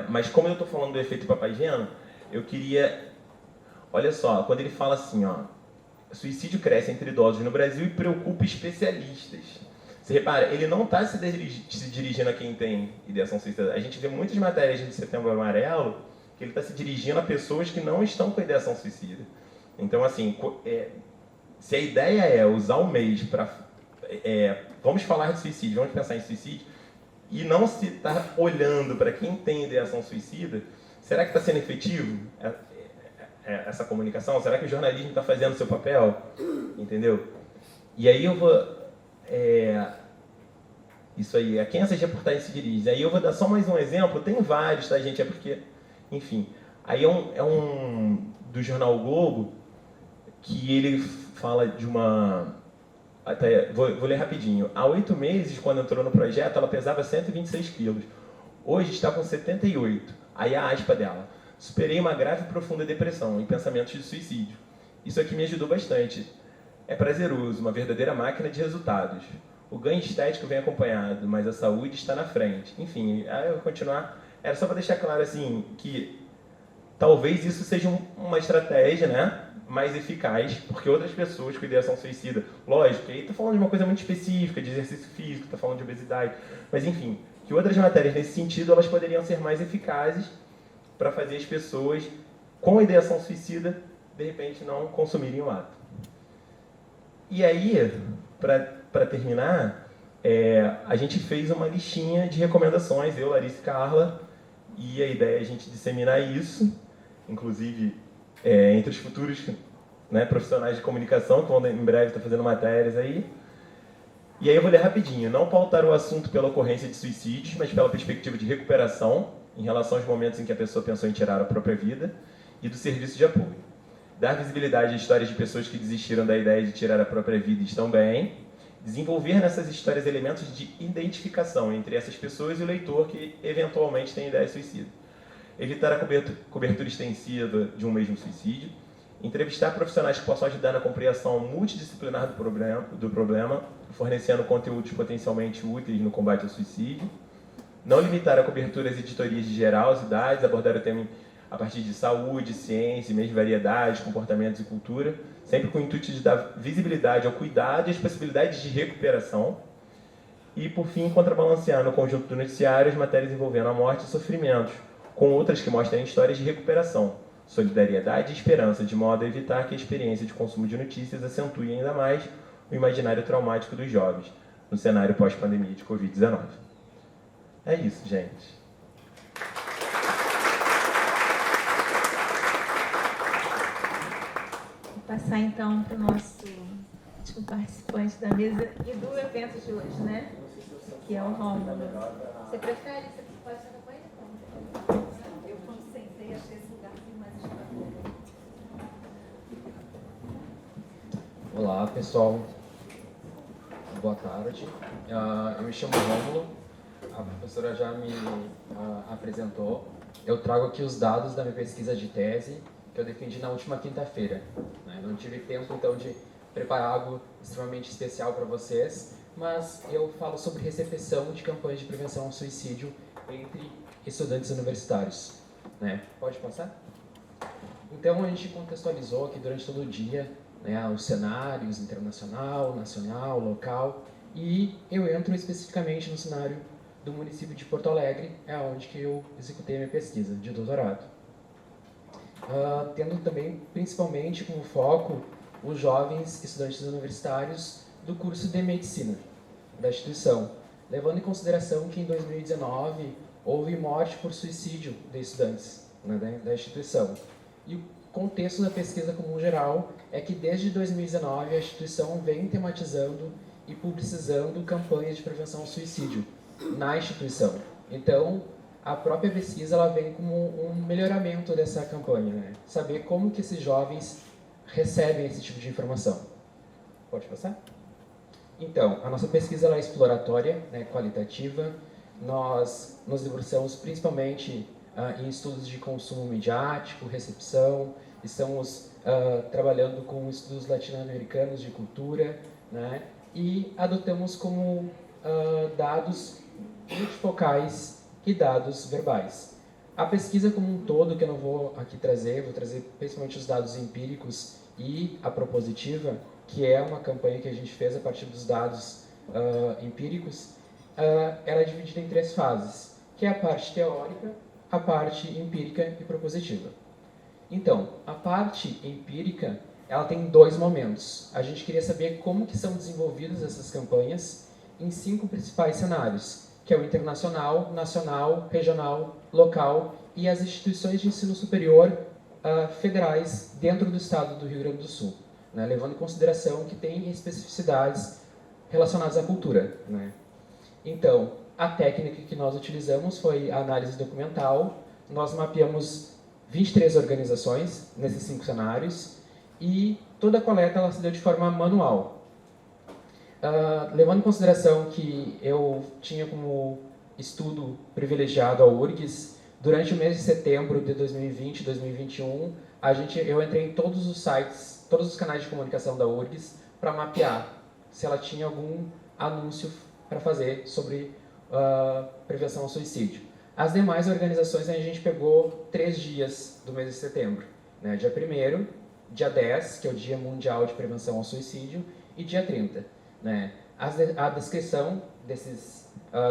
Speaker 3: mas como eu estou falando do efeito Papageno, eu queria... Olha só, quando ele fala assim, ó, suicídio cresce entre idosos no Brasil e preocupa especialistas. Você repara, ele não está se dirigindo a quem tem ideação suicida. A gente vê muitas matérias de Setembro Amarelo que ele está se dirigindo a pessoas que não estão com ideação suicida. Então, assim, se a ideia é usar o mês para... vamos falar de suicídio, vamos pensar em suicídio, e não se está olhando para quem tem ideação suicida, será que está sendo efetivo essa comunicação? Será que o jornalismo está fazendo o seu papel? Entendeu? E aí eu vou... isso aí, a quem essas reportagens se dirigem? Aí eu vou dar só mais um exemplo, tem vários, tá, gente? É porque, enfim, aí é um do jornal o Globo, que ele fala de uma... Vou ler rapidinho. Há 8 meses, quando entrou no projeto, ela pesava 126 quilos. Hoje está com 78. Aí a aspa dela. Superei uma grave e profunda depressão e pensamentos de suicídio. Isso aqui me ajudou bastante. É prazeroso, uma verdadeira máquina de resultados. O ganho estético vem acompanhado, mas a saúde está na frente. Enfim, aí eu vou continuar. Era só para deixar claro assim, que talvez isso seja uma estratégia, né, mais eficaz, porque outras pessoas com ideação suicida, lógico, aí está falando de uma coisa muito específica, de exercício físico, está falando de obesidade, mas enfim, que outras matérias nesse sentido, elas poderiam ser mais eficazes para fazer as pessoas com ideação suicida, de repente, não consumirem o ato. E aí, para terminar, a gente fez uma listinha de recomendações, eu, Larissa e Carla, e a ideia é a gente disseminar isso, inclusive entre os futuros, né, profissionais de comunicação, que vão em breve estar fazendo matérias aí. E aí eu vou ler rapidinho. Não pautar o assunto pela ocorrência de suicídios, mas pela perspectiva de recuperação, em relação aos momentos em que a pessoa pensou em tirar a própria vida, e do serviço de apoio. Dar visibilidade a histórias de pessoas que desistiram da ideia de tirar a própria vida e estão bem. Desenvolver nessas histórias elementos de identificação entre essas pessoas e o leitor que eventualmente tem ideia de suicídio. Evitar a cobertura extensiva de um mesmo suicídio. Entrevistar profissionais que possam ajudar na compreensão multidisciplinar do problema, fornecendo conteúdos potencialmente úteis no combate ao suicídio. Não limitar a cobertura às editorias de generosidades, abordar o tema a partir de saúde, ciência, mesmo variedade, comportamentos e cultura, sempre com o intuito de dar visibilidade ao cuidado e às possibilidades de recuperação. E, por fim, contrabalancear no conjunto do noticiário as matérias envolvendo a morte e sofrimentos, com outras que mostrem histórias de recuperação, solidariedade e esperança, de modo a evitar que a experiência de consumo de notícias acentue ainda mais o imaginário traumático dos jovens, no cenário pós-pandemia de Covid-19. É isso, gente.
Speaker 1: Vou passar então para o nosso último participante da mesa e do evento de hoje, né? Que é o Rômulo. Você prefere? Você pode sentar com ele?
Speaker 2: Eu, quando sentei, achei esse lugarzinho mais escuro.
Speaker 4: Olá, pessoal. Boa tarde. Eu me chamo Rômulo. A professora já me apresentou. Eu trago aqui os dados da minha pesquisa de tese que eu defendi na última quinta-feira. Não tive tempo, então, de preparar algo extremamente especial para vocês, mas eu falo sobre recepção de campanhas de prevenção ao suicídio entre estudantes universitários. Pode passar? Então, a gente contextualizou aqui durante todo o dia os cenários internacional, nacional, local, e eu entro especificamente no cenário do município de Porto Alegre, é onde que eu executei a minha pesquisa de doutorado. Tendo também, principalmente, como foco, os jovens estudantes universitários do curso de medicina da instituição, levando em consideração que em 2019 houve morte por suicídio de estudantes da instituição. E o contexto da pesquisa como geral é que desde 2019 a instituição vem tematizando e publicizando campanhas de prevenção ao suicídio na instituição. Então, a própria pesquisa ela vem como um melhoramento dessa campanha, saber como que esses jovens recebem esse tipo de informação. Pode passar? Então, a nossa pesquisa ela é exploratória, qualitativa. Nós nos debruçamos principalmente em estudos de consumo midiático, recepção. Estamos trabalhando com estudos latino-americanos de cultura, e adotamos como dados multifocais e dados verbais. A pesquisa como um todo, que eu não vou aqui trazer, vou trazer principalmente os dados empíricos e a propositiva, que é uma campanha que a gente fez a partir dos dados empíricos, ela é dividida em 3 fases, que é a parte teórica, a parte empírica e propositiva. Então, a parte empírica, ela tem 2 momentos. A gente queria saber como que são desenvolvidas essas campanhas em 5 principais cenários, que é o internacional, nacional, regional, local e as instituições de ensino superior federais dentro do estado do Rio Grande do Sul, levando em consideração que tem especificidades relacionadas à cultura. Então, a técnica que nós utilizamos foi a análise documental. Nós mapeamos 23 organizações nesses 5 cenários e toda a coleta ela se deu de forma manual. Levando em consideração que eu tinha como estudo privilegiado a URGS, durante o mês de setembro de 2020 e 2021, eu entrei em todos os sites, todos os canais de comunicação da URGS para mapear se ela tinha algum anúncio para fazer sobre prevenção ao suicídio. As demais organizações a gente pegou 3 dias do mês de setembro, dia 1º, dia 10, que é o Dia Mundial de Prevenção ao Suicídio, e dia 30. A descrição desses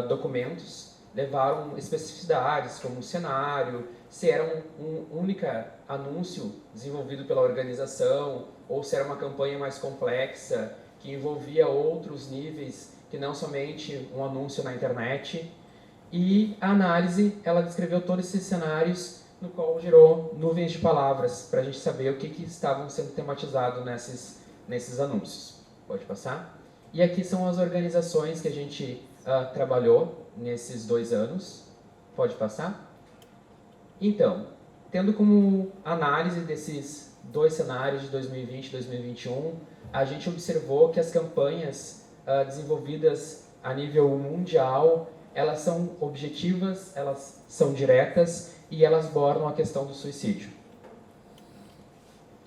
Speaker 4: documentos levaram especificidades como cenário, se era um único anúncio desenvolvido pela organização ou se era uma campanha mais complexa que envolvia outros níveis que não somente um anúncio na internet. E a análise, ela descreveu todos esses cenários, no qual gerou nuvens de palavras, para a gente saber o que estavam sendo tematizado nesses anúncios. Pode passar? E aqui são as organizações que a gente trabalhou nesses 2 anos. Pode passar? Então, tendo como análise desses 2 cenários de 2020 e 2021, a gente observou que as campanhas desenvolvidas a nível mundial, elas são objetivas, elas são diretas e elas abordam a questão do suicídio.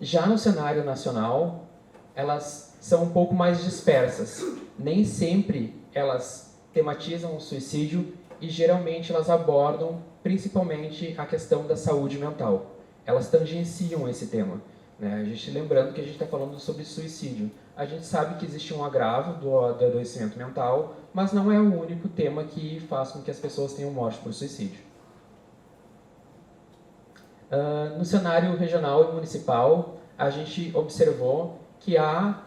Speaker 4: Já no cenário nacional, elas são um pouco mais dispersas. Nem sempre elas tematizam o suicídio e geralmente elas abordam principalmente a questão da saúde mental. Elas tangenciam esse tema, né? A gente lembrando que a gente está falando sobre suicídio. A gente sabe que existe um agravo do adoecimento mental, mas não é o único tema que faz com que as pessoas tenham morte por suicídio. No cenário regional e municipal, a gente observou que há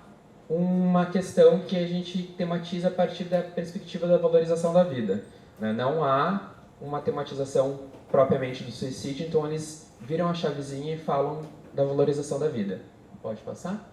Speaker 4: uma questão que a gente tematiza a partir da perspectiva da valorização da vida, né? Não há uma tematização propriamente do suicídio, então eles viram a chavezinha e falam da valorização da vida. Pode passar?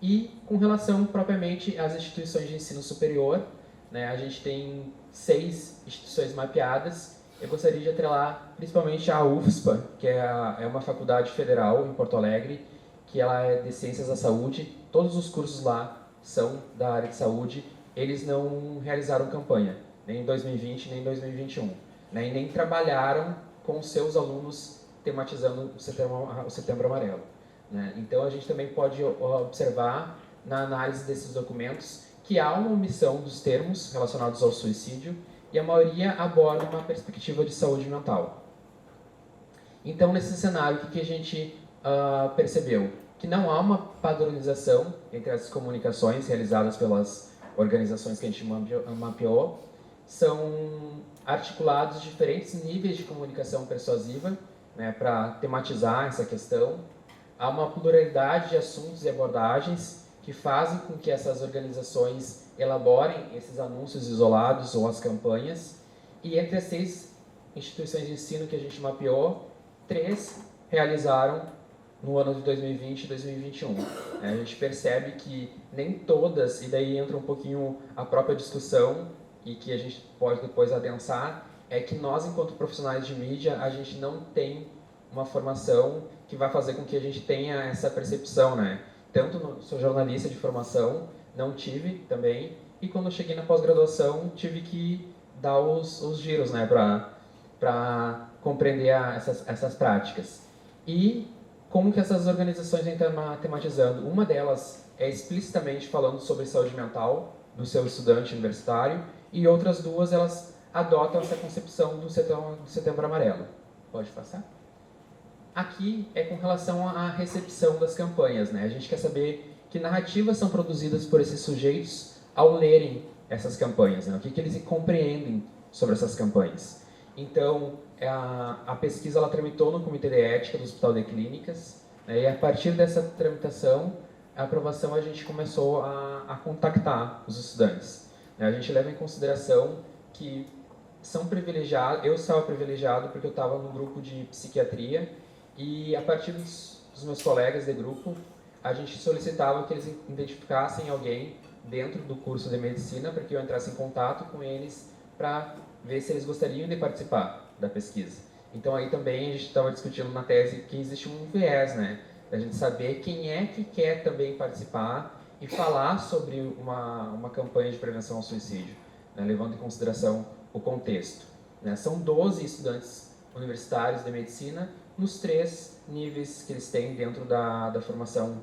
Speaker 4: E com relação propriamente às instituições de ensino superior, né, a gente tem 6 instituições mapeadas. Eu gostaria de atrelar principalmente a UFSPA, que é uma faculdade federal em Porto Alegre, que ela é de Ciências da Saúde. Todos os cursos lá são da área de saúde. Eles não realizaram campanha, nem em 2020, nem em 2021. Né, e nem trabalharam com seus alunos tematizando o Setembro Amarelo. Né? Então, a gente também pode observar, na análise desses documentos, que há uma omissão dos termos relacionados ao suicídio e a maioria aborda uma perspectiva de saúde mental. Então, nesse cenário, o que a gente percebeu? Que não há uma padronização entre as comunicações realizadas pelas organizações que a gente mapeou. São articulados diferentes níveis de comunicação persuasiva, né, para tematizar essa questão. Há uma pluralidade de assuntos e abordagens que fazem com que essas organizações elaborem esses anúncios isolados ou as campanhas. E entre as 6 instituições de ensino que a gente mapeou, 3 realizaram no ano de 2020 e 2021. A gente percebe que nem todas, e daí entra um pouquinho a própria discussão, e que a gente pode depois adensar, é que nós, enquanto profissionais de mídia, a gente não tem uma formação que vai fazer com que a gente tenha essa percepção, né? Tanto sou jornalista de formação, não tive também, e quando eu cheguei na pós-graduação, tive que dar os giros, né, para compreender essas práticas. E como que essas organizações vêm tematizando? Uma delas é explicitamente falando sobre saúde mental do seu estudante universitário, e outras 2, elas adotam essa concepção do Setembro Amarelo. Pode passar? Aqui é com relação à recepção das campanhas, né? A gente quer saber que narrativas são produzidas por esses sujeitos ao lerem essas campanhas, né? O que eles compreendem sobre essas campanhas. Então, a pesquisa ela tramitou no Comitê de Ética do Hospital de Clínicas, né? E a partir dessa tramitação, a aprovação, a gente começou a contactar os estudantes. A gente leva em consideração que são privilegiados, eu estava privilegiado porque eu estava no grupo de psiquiatria, e a partir dos meus colegas de grupo, a gente solicitava que eles identificassem alguém dentro do curso de medicina para que eu entrasse em contato com eles para ver se eles gostariam de participar da pesquisa. Então aí também a gente estava discutindo na tese que existe um viés, né? A gente saber quem é que quer também participar e falar sobre uma campanha de prevenção ao suicídio, né? Levando em consideração o contexto. Né? São 12 estudantes universitários de medicina nos 3 níveis que eles têm dentro da formação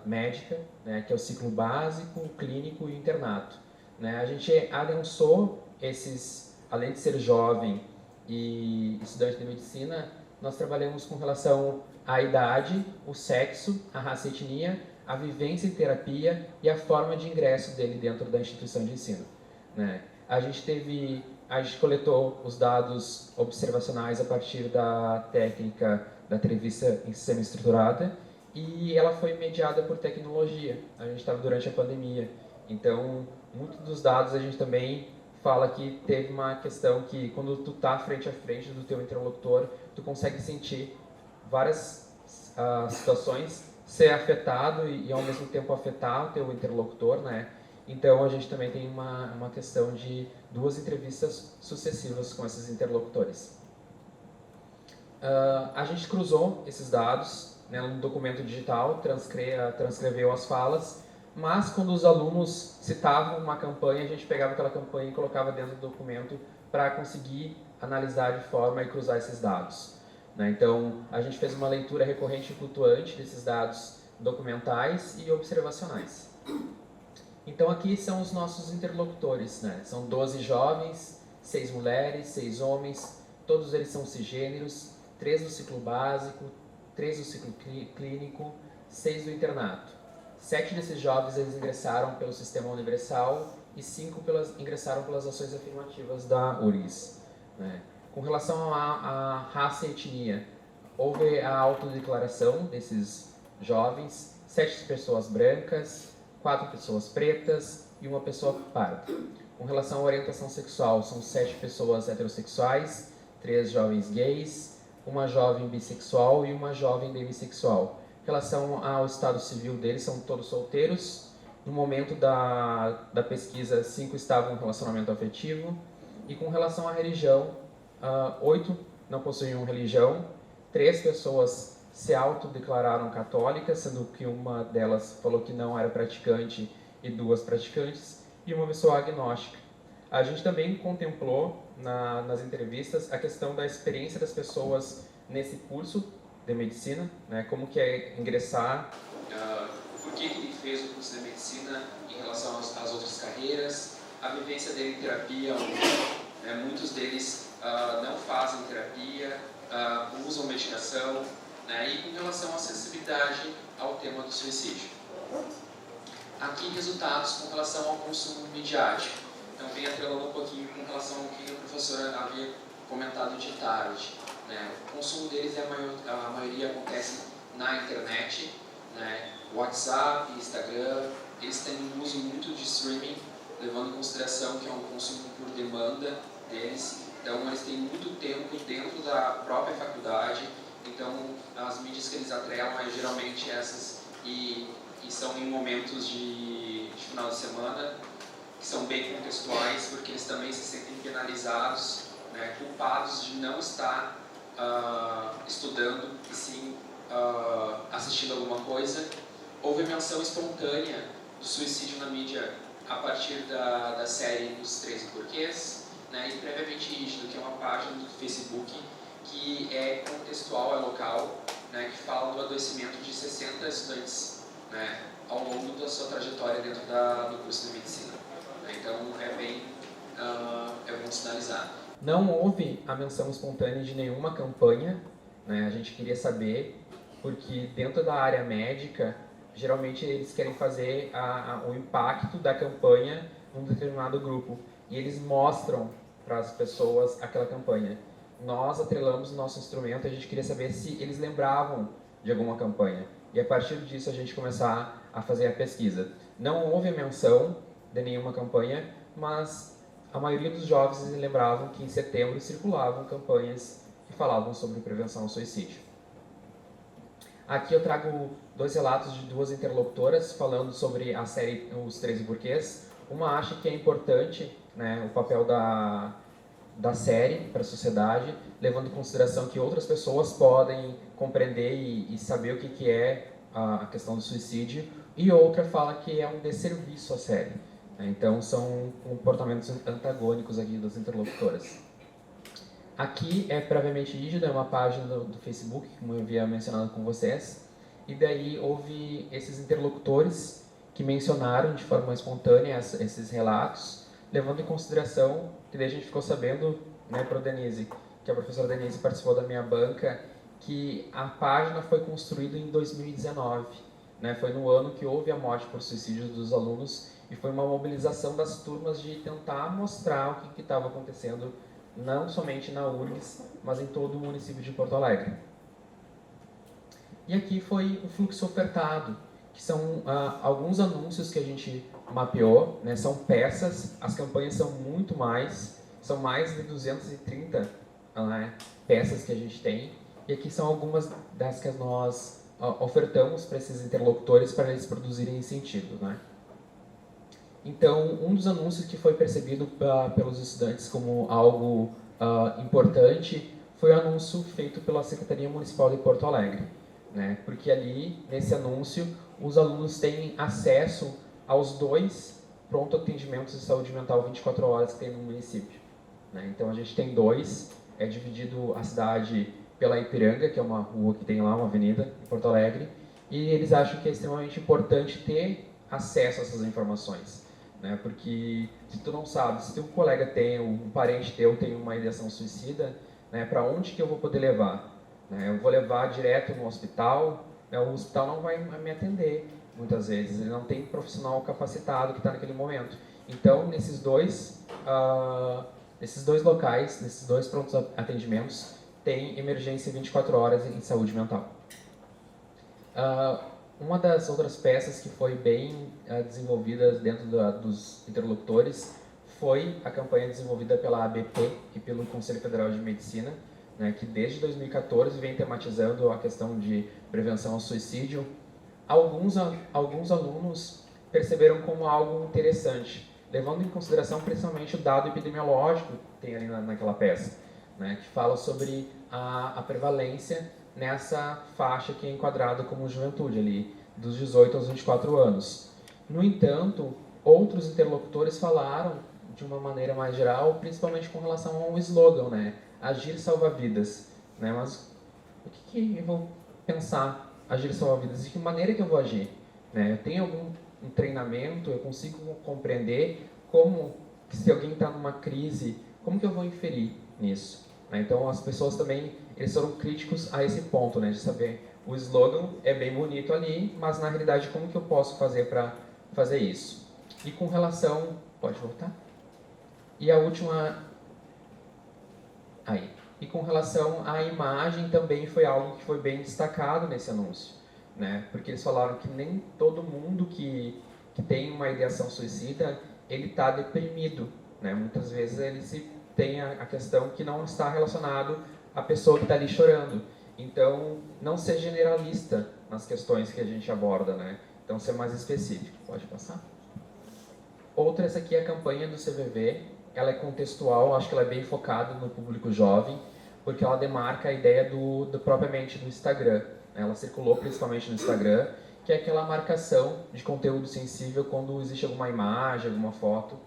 Speaker 4: médica, né, que é o ciclo básico, o clínico e o internato. Né? A gente adensou esses, além de ser jovem e estudante de medicina, nós trabalhamos com relação à idade, o sexo, a raça e etnia, a vivência em terapia e a forma de ingresso dele dentro da instituição de ensino. Né? A gente coletou os dados observacionais a partir da técnica da entrevista semi-estruturada e ela foi mediada por tecnologia. A gente estava durante a pandemia, então muitos dos dados a gente também fala que teve uma questão que quando tu tá frente a frente do teu interlocutor, tu consegue sentir várias situações ser afetado e ao mesmo tempo afetar o teu interlocutor, né? Então a gente também tem uma questão de 2 entrevistas sucessivas com esses interlocutores. A gente cruzou esses dados, né, no documento digital, transcreveu as falas, mas quando os alunos citavam uma campanha, a gente pegava aquela campanha e colocava dentro do documento para conseguir analisar de forma e cruzar esses dados, né? Então, a gente fez uma leitura recorrente e flutuante desses dados documentais e observacionais. Então, aqui são os nossos interlocutores, né? São 12 jovens, 6 mulheres, 6 homens, todos eles são cisgêneros, 3 do ciclo básico, 3 do ciclo clínico, 6 do internato. 7 desses jovens eles ingressaram pelo Sistema Universal e 5 ingressaram pelas ações afirmativas da URGS, né? Com relação à raça e etnia, houve a autodeclaração desses jovens, 7 pessoas brancas, 4 pessoas pretas e 1 pessoa parda. Com relação à orientação sexual, são 7 pessoas heterossexuais, 3 jovens gays, 1 jovem bissexual e 1 jovem demissexual. Em relação ao estado civil deles, são todos solteiros. No momento da pesquisa, 5 estavam em relacionamento afetivo. E com relação à religião, 8 não possuíam religião. 3 pessoas se autodeclararam católicas, sendo que uma delas falou que não era praticante e 2 praticantes. E 1 pessoa agnóstica. A gente também contemplou nas entrevistas a questão da experiência das pessoas nesse curso de medicina, né? Como que é ingressar, por que ele fez o curso de medicina em relação às outras carreiras, a vivência dele em terapia, né? Muitos deles não fazem terapia, usam medicação, né? E com relação à acessibilidade ao tema do suicídio. Aqui resultados com relação ao consumo midiático. Então vem atrelando um pouquinho com relação ao que a professora havia comentado de tarde, né? O consumo deles, a maioria acontece na internet, né? WhatsApp, Instagram, eles têm um uso muito de streaming, levando em consideração que é um consumo por demanda deles. Então eles têm muito tempo dentro da própria faculdade, então as mídias que eles atrelam geralmente essas e são em momentos de final de semana, que são bem contextuais, porque eles também se sentem penalizados, né, culpados de não estar estudando e sim assistindo alguma coisa. Houve menção espontânea do suicídio na mídia a partir da série Os 13 Porquês, né, e Previamente Rígido, que é uma página do Facebook que é contextual, é local, né, que fala do adoecimento de 60 estudantes, né, ao longo da sua trajetória dentro do curso de medicina. Então é bom sinalizar. Não houve a menção espontânea de nenhuma campanha, né? A gente queria saber, porque dentro da área médica, geralmente eles querem fazer o impacto da campanha num determinado grupo. E eles mostram para as pessoas aquela campanha. Nós atrelamos o nosso instrumento e a gente queria saber se eles lembravam de alguma campanha. E a partir disso a gente começar a fazer a pesquisa. Não houve menção de nenhuma campanha, mas a maioria dos jovens lembravam que em setembro circulavam campanhas que falavam sobre prevenção ao suicídio. Aqui eu trago 2 relatos de 2 interlocutoras falando sobre a série Os 13 Porquês. Uma acha que é importante, né, o papel da série para a sociedade, levando em consideração que outras pessoas podem compreender e saber o que é a questão do suicídio, e outra fala que é um desserviço à série. Então, são comportamentos antagônicos aqui das interlocutoras. Aqui é Previamente Rígido, é uma página do Facebook, como eu havia mencionado com vocês, e daí houve esses interlocutores que mencionaram de forma espontânea esses relatos, levando em consideração, que daí a gente ficou sabendo, né, para a Denise, que a professora Denise participou da minha banca, que a página foi construída em 2019, né, foi no ano que houve a morte por suicídio dos alunos, e foi uma mobilização das turmas de tentar mostrar o que estava acontecendo, não somente na URGS, mas em todo o município de Porto Alegre. E aqui foi o fluxo ofertado, que são alguns anúncios que a gente mapeou, né? São peças, as campanhas são muito mais, são mais de 230 peças que a gente tem, e aqui são algumas das que nós ofertamos para esses interlocutores para eles produzirem sentido, né? Então, um dos anúncios que foi percebido pelos estudantes como algo importante foi o anúncio feito pela Secretaria Municipal de Porto Alegre, né? Porque ali, nesse anúncio, os alunos têm acesso aos 2 pronto atendimentos de saúde mental 24 horas que tem no município, né? Então, a gente tem 2, é dividido a cidade pela Ipiranga, que é uma rua que tem lá, uma avenida, em Porto Alegre, e eles acham que é extremamente importante ter acesso a essas informações, né? Porque se tu não sabe, se teu colega tem, um parente teu tem uma ideação suicida, né, para onde que eu vou poder levar? Né? Eu vou levar direto no hospital, né? O hospital não vai me atender, muitas vezes, ele não tem profissional capacitado que está naquele momento. Então, nesses dois locais, nesses 2 prontos atendimentos, tem emergência 24 horas em saúde mental. Uma das outras peças que foi bem desenvolvida dentro dos interlocutores foi a campanha desenvolvida pela ABP e pelo Conselho Federal de Medicina, né, que desde 2014 vem tematizando a questão de prevenção ao suicídio. Alguns alunos perceberam como algo interessante, levando em consideração principalmente o dado epidemiológico que tem ali naquela peça, né, que fala sobre a prevalência nessa faixa que é enquadrada como juventude, ali, dos 18 aos 24 anos. No entanto, outros interlocutores falaram de uma maneira mais geral, principalmente com relação ao slogan, né? Agir salva vidas. Né? Mas o que eu vou pensar, agir salva vidas? De que maneira que eu vou agir? Né? Eu tenho algum treinamento, eu consigo compreender como, se alguém está numa crise, como que eu vou inferir nisso? Né? Então, as pessoas também, eles foram críticos a esse ponto, né? De saber, o slogan é bem bonito ali, mas na realidade, como que eu posso fazer para fazer isso? E com relação... Pode voltar? E a última... Aí. E com relação à imagem, também foi algo que foi bem destacado nesse anúncio, né? Porque eles falaram que nem todo mundo que tem uma ideação suicida, ele está deprimido, né? Muitas vezes ele tem a questão que não está relacionado à pessoa que está ali chorando. Então, não ser generalista nas questões que a gente aborda, né? Então, ser mais específico. Pode passar? Outra, essa aqui é a campanha do CVV. Ela é contextual, acho que ela é bem focada no público jovem, porque ela demarca a ideia propriamente do Instagram. Ela circulou principalmente no Instagram, que é aquela marcação de conteúdo sensível quando existe alguma imagem, alguma foto.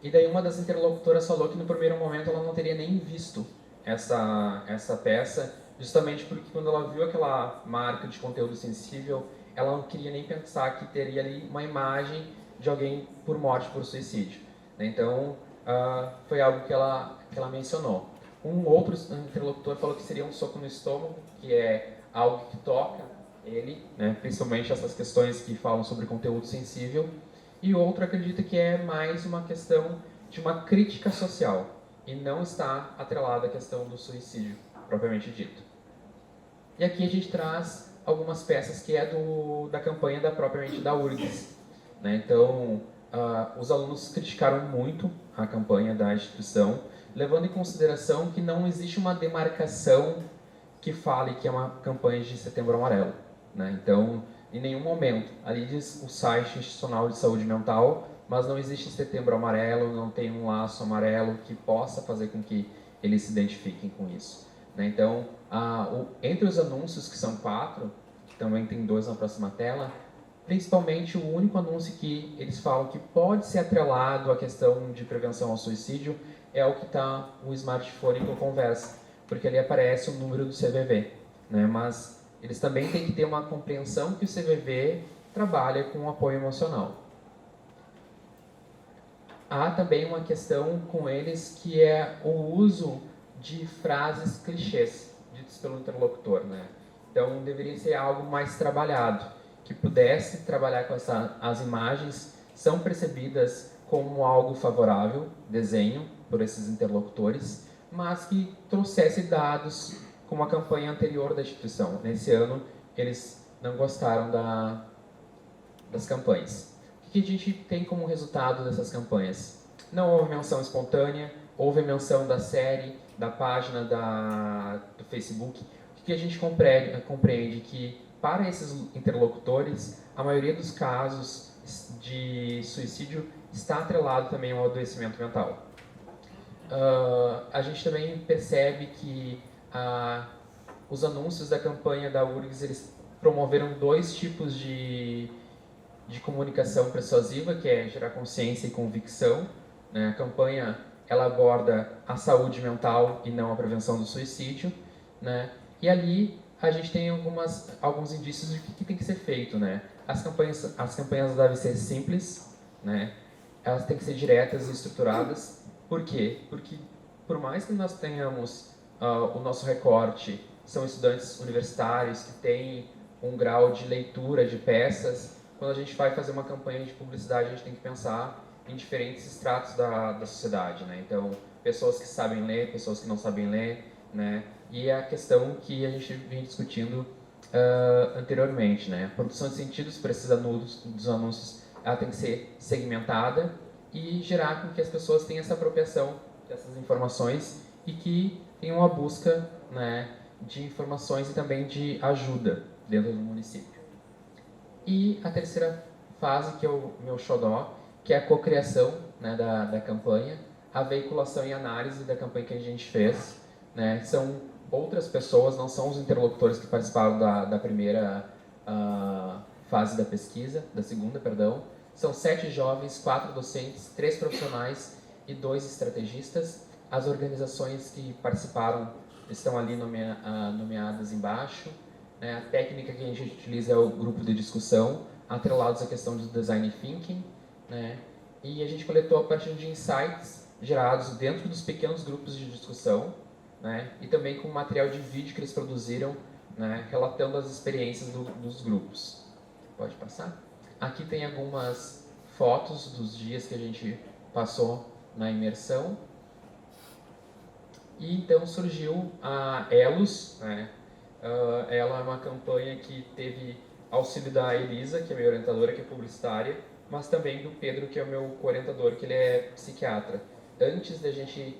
Speaker 4: E daí uma das interlocutoras falou que no primeiro momento ela não teria nem visto essa peça, justamente porque quando ela viu aquela marca de conteúdo sensível, ela não queria nem pensar que teria ali uma imagem de alguém por morte, por suicídio. Então, foi algo que ela mencionou. Um outro interlocutor falou que seria um soco no estômago, que é algo que toca ele, né, principalmente essas questões que falam sobre conteúdo sensível. E outro acredita que é mais uma questão de uma crítica social e não está atrelada à questão do suicídio, propriamente dito. E aqui a gente traz algumas peças que é da campanha propriamente da URGS. Né? Então, os alunos criticaram muito a campanha da instituição, levando em consideração que não existe uma demarcação que fale que é uma campanha de Setembro Amarelo. Né? Então, em nenhum momento, ali diz o site institucional de saúde mental, mas não existe Setembro Amarelo, não tem um laço amarelo que possa fazer com que eles se identifiquem com isso. Né? Então, entre os anúncios, que são 4, que também tem 2 na próxima tela, principalmente o único anúncio que eles falam que pode ser atrelado à questão de prevenção ao suicídio é o que está o smartphone com conversa, porque ali aparece o número do CVV, né? Mas eles também têm que ter uma compreensão que o CVV trabalha com apoio emocional. Há também uma questão com eles que é o uso de frases clichês, ditas pelo interlocutor, né? Então deveria ser algo mais trabalhado, que pudesse trabalhar com as imagens, são percebidas como algo favorável, desenho, por esses interlocutores, mas que trouxesse dados como a campanha anterior da instituição. Nesse ano, eles não gostaram das campanhas. O que a gente tem como resultado dessas campanhas? Não houve menção espontânea, houve menção da série, da página do Facebook. O que a gente compreende? Que para esses interlocutores, a maioria dos casos de suicídio está atrelado também ao adoecimento mental. A gente também percebe que os anúncios da campanha da URGS, eles promoveram 2 tipos de comunicação persuasiva, que é gerar consciência e convicção, né? A campanha ela aborda a saúde mental e não a prevenção do suicídio, né? E ali a gente tem alguns indícios de que tem que ser feito, né? As campanhas devem ser simples, né? Elas têm que ser diretas e estruturadas. Por quê? Porque por mais que nós tenhamos o nosso recorte, são estudantes universitários que têm um grau de leitura de peças, quando a gente vai fazer uma campanha de publicidade, a gente tem que pensar em diferentes estratos da sociedade, né? Então, pessoas que sabem ler, pessoas que não sabem ler, né? E é a questão que a gente vem discutindo anteriormente, né? A produção de sentidos para esses dos anúncios, ela tem que ser segmentada e gerar com que as pessoas tenham essa apropriação dessas informações e que tenham uma busca, né, de informações e também de ajuda dentro do município. E a terceira fase, que é o meu xodó, que é a cocriação, né, da campanha, a veiculação e análise da campanha que a gente fez, né? São outras pessoas, não são os interlocutores que participaram da primeira fase da pesquisa, da segunda, perdão. São 7 jovens, 4 docentes, 3 profissionais e 2 estrategistas. As organizações que participaram estão ali nomeadas embaixo. Né? A técnica que a gente utiliza é o grupo de discussão, atrelados à questão do design thinking. Né? E a gente coletou a partir de insights gerados dentro dos pequenos grupos de discussão, né? E também com material de vídeo que eles produziram, né? Relatando as experiências dos grupos. Pode passar? Aqui tem algumas fotos dos dias que a gente passou na imersão. E então surgiu a Elos, né? Ela é uma campanha que teve auxílio da Elisa, que é minha orientadora, que é publicitária, mas também do Pedro, que é o meu co-orientador, que ele é psiquiatra. Antes da gente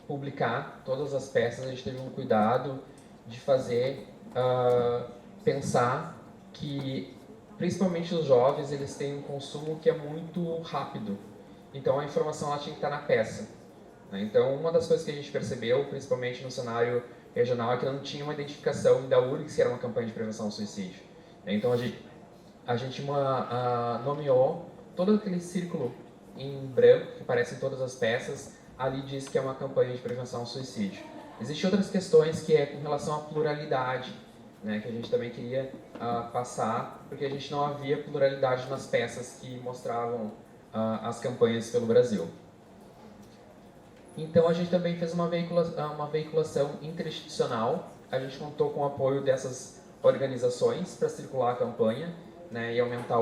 Speaker 4: publicar todas as peças, a gente teve um cuidado de fazer, pensar que, principalmente os jovens, eles têm um consumo que é muito rápido. Então, a informação ela tinha que estar na peça. Né? Então, uma das coisas que a gente percebeu, principalmente no cenário regional, é que não tinha uma identificação da URGS, que era uma campanha de prevenção ao suicídio. Então, a gente nomeou todo aquele círculo em branco, que aparece em todas as peças, ali diz que é uma campanha de prevenção ao suicídio. Existem outras questões que é com relação à pluralidade, né, que a gente também queria passar, porque a gente não havia pluralidade nas peças que mostravam as campanhas pelo Brasil. Então a gente também fez uma veiculação interinstitucional, a gente contou com o apoio dessas organizações para circular a campanha, né, e aumentar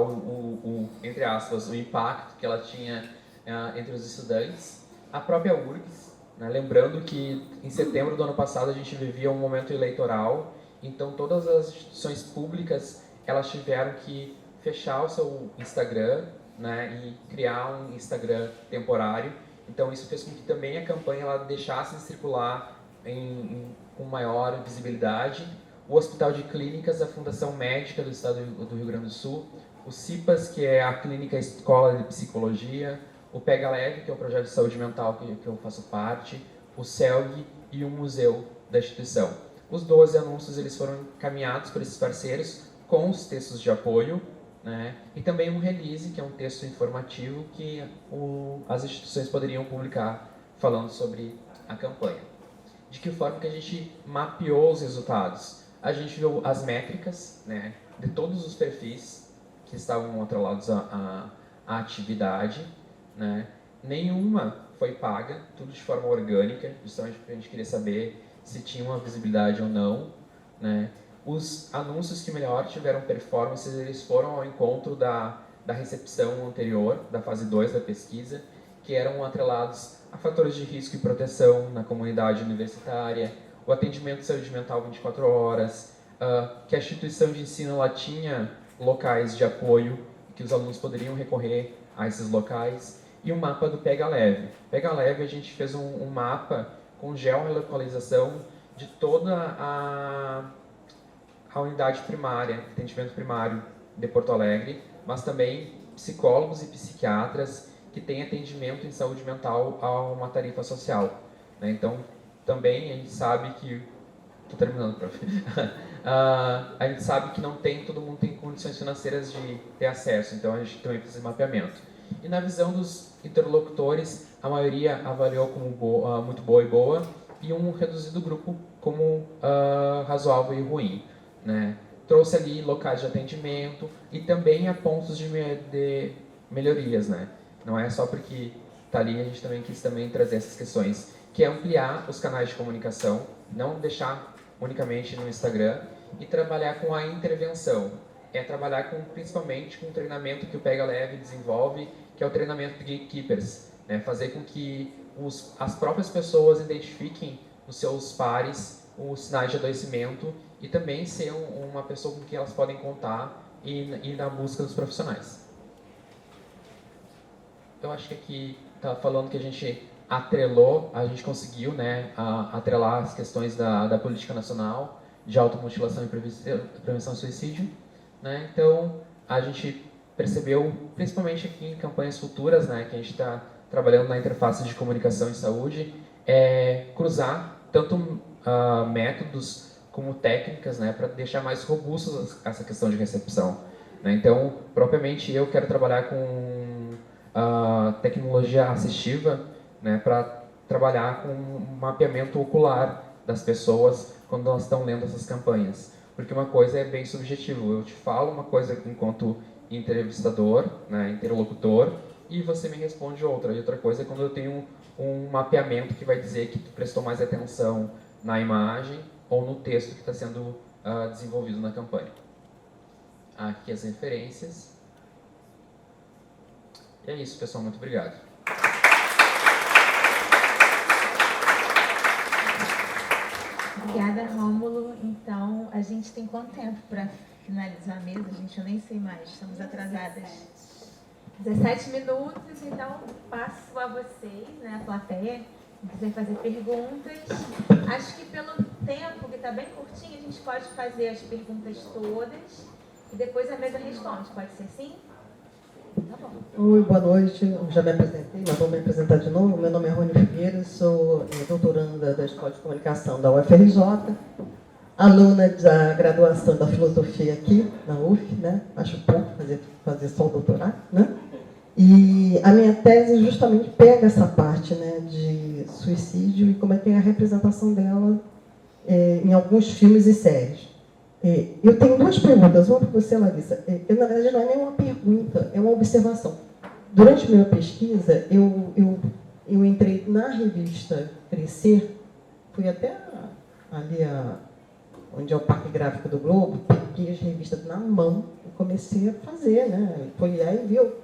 Speaker 4: entre aspas, o impacto que ela tinha entre os estudantes. A própria URGS, né, lembrando que em setembro do ano passado a gente vivia um momento eleitoral, então todas as instituições públicas elas tiveram que fechar o seu Instagram, né, e criar um Instagram temporário. Então isso fez com que também a campanha ela deixasse de circular com maior visibilidade. O Hospital de Clínicas, a Fundação Médica do Estado do Rio Grande do Sul, o CIPAS, que é a Clínica Escola de Psicologia, o Pega Leve, que é o projeto de saúde mental que eu faço parte, o CELG e o museu da instituição. Os 12 anúncios eles foram encaminhados por esses parceiros com os textos de apoio, né? E também um release, que é um texto informativo que as instituições poderiam publicar falando sobre a campanha. De que forma que a gente mapeou os resultados? A gente viu as métricas, né, de todos os perfis que estavam atrelados à atividade, né? Nenhuma foi paga, tudo de forma orgânica, justamente porque a gente queria saber se tinha uma visibilidade ou não, né? Os anúncios que melhor tiveram performances, eles foram ao encontro da recepção anterior, da fase 2 da pesquisa, que eram atrelados a fatores de risco e proteção na comunidade universitária, o atendimento de saúde mental 24 horas, que a instituição de ensino ela tinha locais de apoio que os alunos poderiam recorrer a esses locais, e o mapa do Pega Leve. Pega Leve, a gente fez um mapa com geolocalização de toda a unidade primária, atendimento primário de Porto Alegre, mas também psicólogos e psiquiatras que têm atendimento em saúde mental a uma tarifa social, né? Então, também a gente sabe que... Estou terminando, prof. A gente sabe que todo mundo tem condições financeiras de ter acesso, então a gente também fez esse mapeamento. E na visão dos interlocutores, a maioria avaliou como muito boa e boa, e um reduzido grupo como razoável e ruim, né? Trouxe ali locais de atendimento e também a pontos de melhorias, né? Não é só porque está ali, a gente também quis trazer essas questões, que é ampliar os canais de comunicação, não deixar unicamente no Instagram, e trabalhar com a intervenção. É trabalhar principalmente com o treinamento que o Pega Leve desenvolve, que é o treinamento de gatekeepers, né? Fazer com que as próprias pessoas identifiquem nos seus pares os sinais de adoecimento e também ser uma pessoa com quem elas podem contar e na busca dos profissionais. Eu acho que aqui está falando que a gente conseguiu, né, atrelar as questões da política nacional de automutilação e prevenção ao suicídio, né? Então, a gente percebeu, principalmente aqui em campanhas futuras, né, que a gente está trabalhando na interface de comunicação e saúde, cruzar tanto métodos como técnicas, né, para deixar mais robustos essa questão de recepção, né? Então, propriamente eu quero trabalhar com tecnologia assistiva, né, para trabalhar com um mapeamento ocular das pessoas quando elas estão lendo essas campanhas. Porque uma coisa é bem subjetivo, eu te falo uma coisa enquanto entrevistador, né, interlocutor, e você me responde outra. E outra coisa é quando eu tenho um mapeamento que vai dizer que tu prestou mais atenção na imagem ou no texto que está sendo desenvolvido na campanha. Aqui as referências. E é isso, pessoal. Muito obrigado.
Speaker 1: Obrigada, Rômulo. Então, a gente tem quanto tempo para finalizar a mesa? Gente, eu nem sei mais. Estamos atrasadas. 17 minutos, então passo a vocês, né, a plateia, se quiser fazer perguntas. Acho que pelo tempo, que está bem curtinho, a gente pode fazer as perguntas todas e depois a mesa responde. Pode ser assim? Tá bom.
Speaker 5: Oi, boa noite. Eu já me apresentei, mas vou me apresentar de novo. Meu nome é Rony Figueira, sou doutoranda da Escola de Comunicação da UFRJ, aluna da graduação da filosofia aqui na UF, né? Acho pouco fazer só o doutorado, né? E a minha tese justamente pega essa parte, né, de suicídio e como é que é a representação dela em alguns filmes e séries. Eu tenho duas perguntas, uma para você, Larissa. Na verdade, não é nem uma pergunta, é uma observação. Durante minha pesquisa, eu entrei na revista Crescer, fui até ali onde é o Parque Gráfico do Globo, peguei as revistas na mão e comecei a fazer, né? Folhear e viu.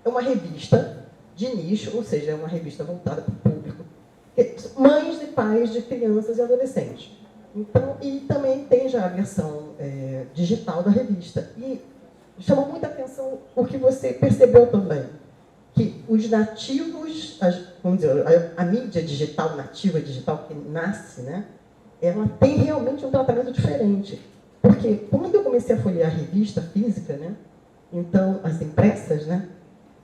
Speaker 5: É uma revista de nicho, ou seja, é uma revista voltada para o público. Mães e pais de crianças e adolescentes. Então, e também tem já a versão digital da revista. E chamou muita atenção o que você percebeu também, que os nativos, vamos dizer, a mídia digital, nativa digital que nasce, né, ela tem realmente um tratamento diferente. Porque quando eu comecei a folhear a revista física, né, então, as impressas, né,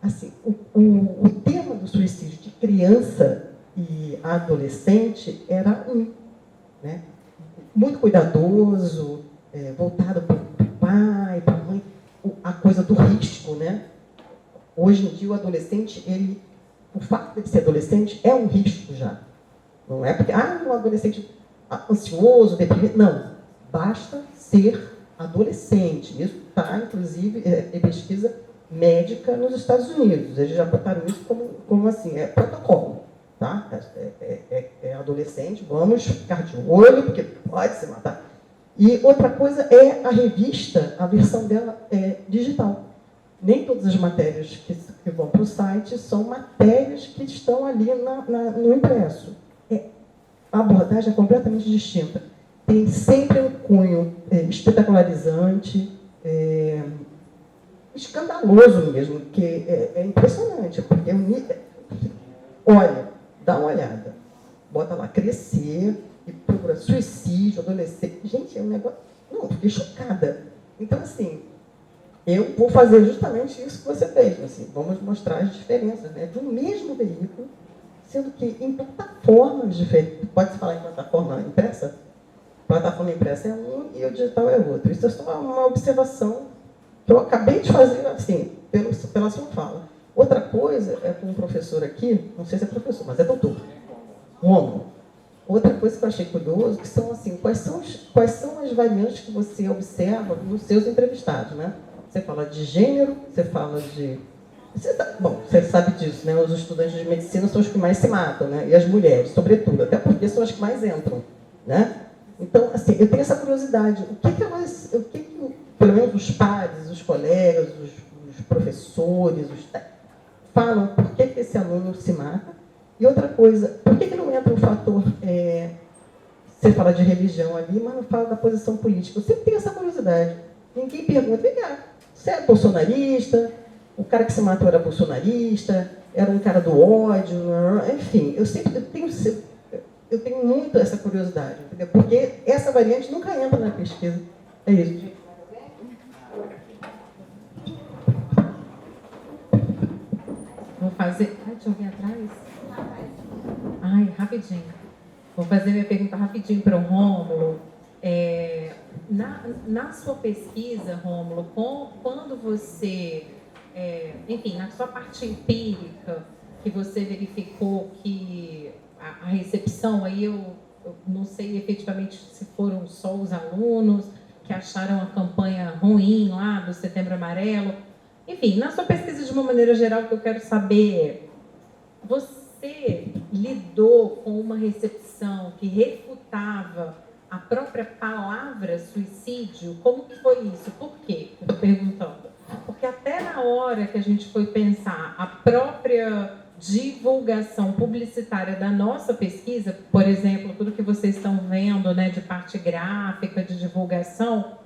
Speaker 5: assim, o tema do suicídio de criança e adolescente era né, muito cuidadoso, voltado para o pai, para a mãe, a coisa do risco, né? Hoje em dia o adolescente, o fato de ser adolescente é um risco já. Não é porque, um adolescente ansioso, deprimido, não. Basta ser adolescente. Isso está, inclusive, em pesquisa médica nos Estados Unidos. Eles já botaram isso como assim, protocolo. Tá? Adolescente, vamos ficar de olho, porque pode se matar. E outra coisa é a revista, a versão dela é digital. Nem todas as matérias que vão para o site são matérias que estão ali no impresso. A abordagem é completamente distinta. Tem sempre um cunho espetacularizante, escandaloso mesmo, que é impressionante, porque olha, dá uma olhada, bota lá, crescer, e procura suicídio, adolescente. Gente, é um negócio... Não, eu fiquei chocada. Então, assim, eu vou fazer justamente isso que você fez. Assim, vamos mostrar as diferenças, né, do mesmo veículo, sendo que em plataformas diferentes. Pode-se falar em plataforma impressa? Plataforma impressa é um e o digital é outro. Isso é só uma observação que eu acabei de fazer, assim, pela sua fala. Outra coisa é com um professor aqui, não sei se é professor, mas é doutor, Rômulo. Outra coisa que eu achei curioso, que são assim, quais são as variantes que você observa nos seus entrevistados, né? Você fala de gênero, você fala de... Você sabe disso, né? Os estudantes de medicina são os que mais se matam, né? E as mulheres, sobretudo, até porque são as que mais entram, né? Então, assim, eu tenho essa curiosidade. O que pelo menos os pares, os colegas, os professores, falam por que esse aluno se mata? E outra coisa, por que não entra o fator... você fala de religião ali, mas não fala da posição política. Eu sempre tenho essa curiosidade. Ninguém pergunta, vem cá, você é bolsonarista? O cara que se matou era bolsonarista? Era um cara do ódio? Enfim, eu tenho muito essa curiosidade, entendeu? Porque essa variante nunca entra na pesquisa. É isso.
Speaker 6: Vou fazer... deixa eu ver atrás. Ai, rapidinho. Vou fazer minha pergunta rapidinho para o Rômulo. Na sua pesquisa, Rômulo, quando você... enfim, na sua parte empírica, que você verificou que a recepção, aí eu não sei efetivamente se foram só os alunos que acharam a campanha ruim lá do Setembro Amarelo. Enfim, na sua pesquisa, de uma maneira geral, o que eu quero saber é, você lidou com uma recepção que refutava a própria palavra suicídio? Como que foi isso? Por quê? Eu estou perguntando. Porque até na hora que a gente foi pensar a própria divulgação publicitária da nossa pesquisa, por exemplo, tudo que vocês estão vendo, né, de parte gráfica, de divulgação,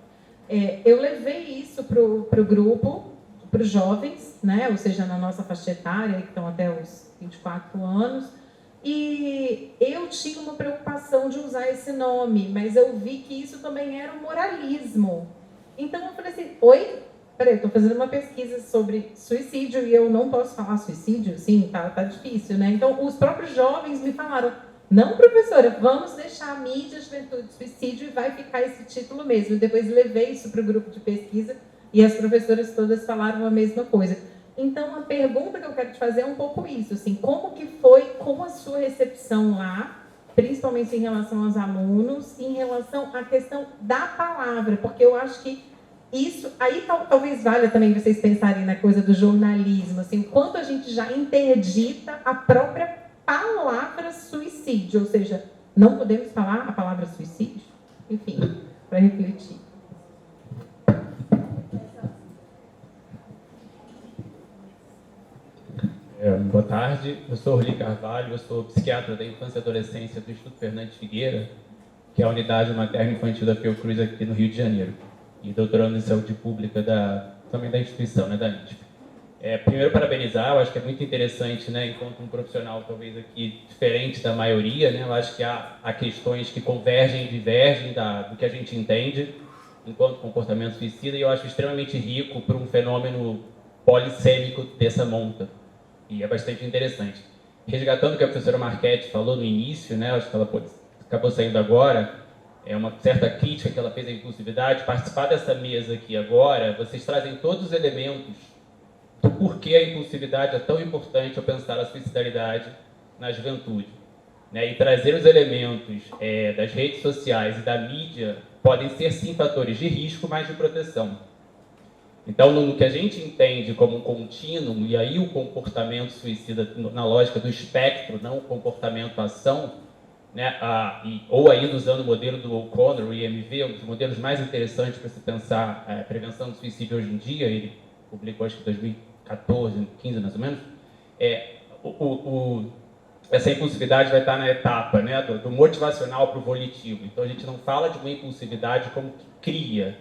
Speaker 6: eu levei isso para o grupo, para os jovens, né, ou seja, na nossa faixa etária, que estão até os 24 anos, e eu tinha uma preocupação de usar esse nome, mas eu vi que isso também era um moralismo. Então eu falei assim, oi? Peraí, estou fazendo uma pesquisa sobre suicídio e eu não posso falar suicídio? Sim, tá difícil, né? Então, os próprios jovens me falaram, não, professora, vamos deixar a mídia, juventude, suicídio e vai ficar esse título mesmo. E depois levei isso para o grupo de pesquisa e as professoras todas falaram a mesma coisa. Então, a pergunta que eu quero te fazer é um pouco isso, assim, como que foi com a sua recepção lá, principalmente em relação aos alunos, e em relação à questão da palavra, porque eu acho que isso, aí talvez valha também vocês pensarem na coisa do jornalismo, assim, o quanto a gente já interdita a própria palavra suicídio, ou seja, não podemos falar a palavra suicídio? Enfim, para refletir.
Speaker 7: Boa tarde, eu sou Orly Carvalho, eu sou psiquiatra da infância e adolescência do Instituto Fernandes Figueira, que é a unidade materno-infantil da Fiocruz aqui no Rio de Janeiro, e doutorando em saúde pública também da instituição, né, da INSP. Primeiro, parabenizar, eu acho que é muito interessante, né, enquanto um profissional talvez aqui diferente da maioria, né, eu acho que há questões que convergem e divergem do que a gente entende enquanto comportamento suicida, e eu acho extremamente rico para um fenômeno polissêmico dessa monta. E é bastante interessante. Resgatando o que a professora Marchetti falou no início, né, acho que ela acabou saindo agora, uma certa crítica que ela fez à impulsividade. Participar dessa mesa aqui agora, vocês trazem todos os elementos do porquê a impulsividade é tão importante ao pensar a suicidalidade na juventude. Né, e trazer os elementos das redes sociais e da mídia podem ser, sim, fatores de risco, mas de proteção. Então, no que a gente entende como um contínuo, e aí o comportamento suicida na lógica do espectro, não o comportamento-ação, né, ou ainda usando o modelo do O'Connor, o IMV, um dos modelos mais interessantes para se pensar a prevenção do suicídio hoje em dia, ele publicou acho que em 2014, 2015 mais ou menos, essa impulsividade vai estar na etapa, né, do motivacional para o volitivo. Então, a gente não fala de uma impulsividade como que cria,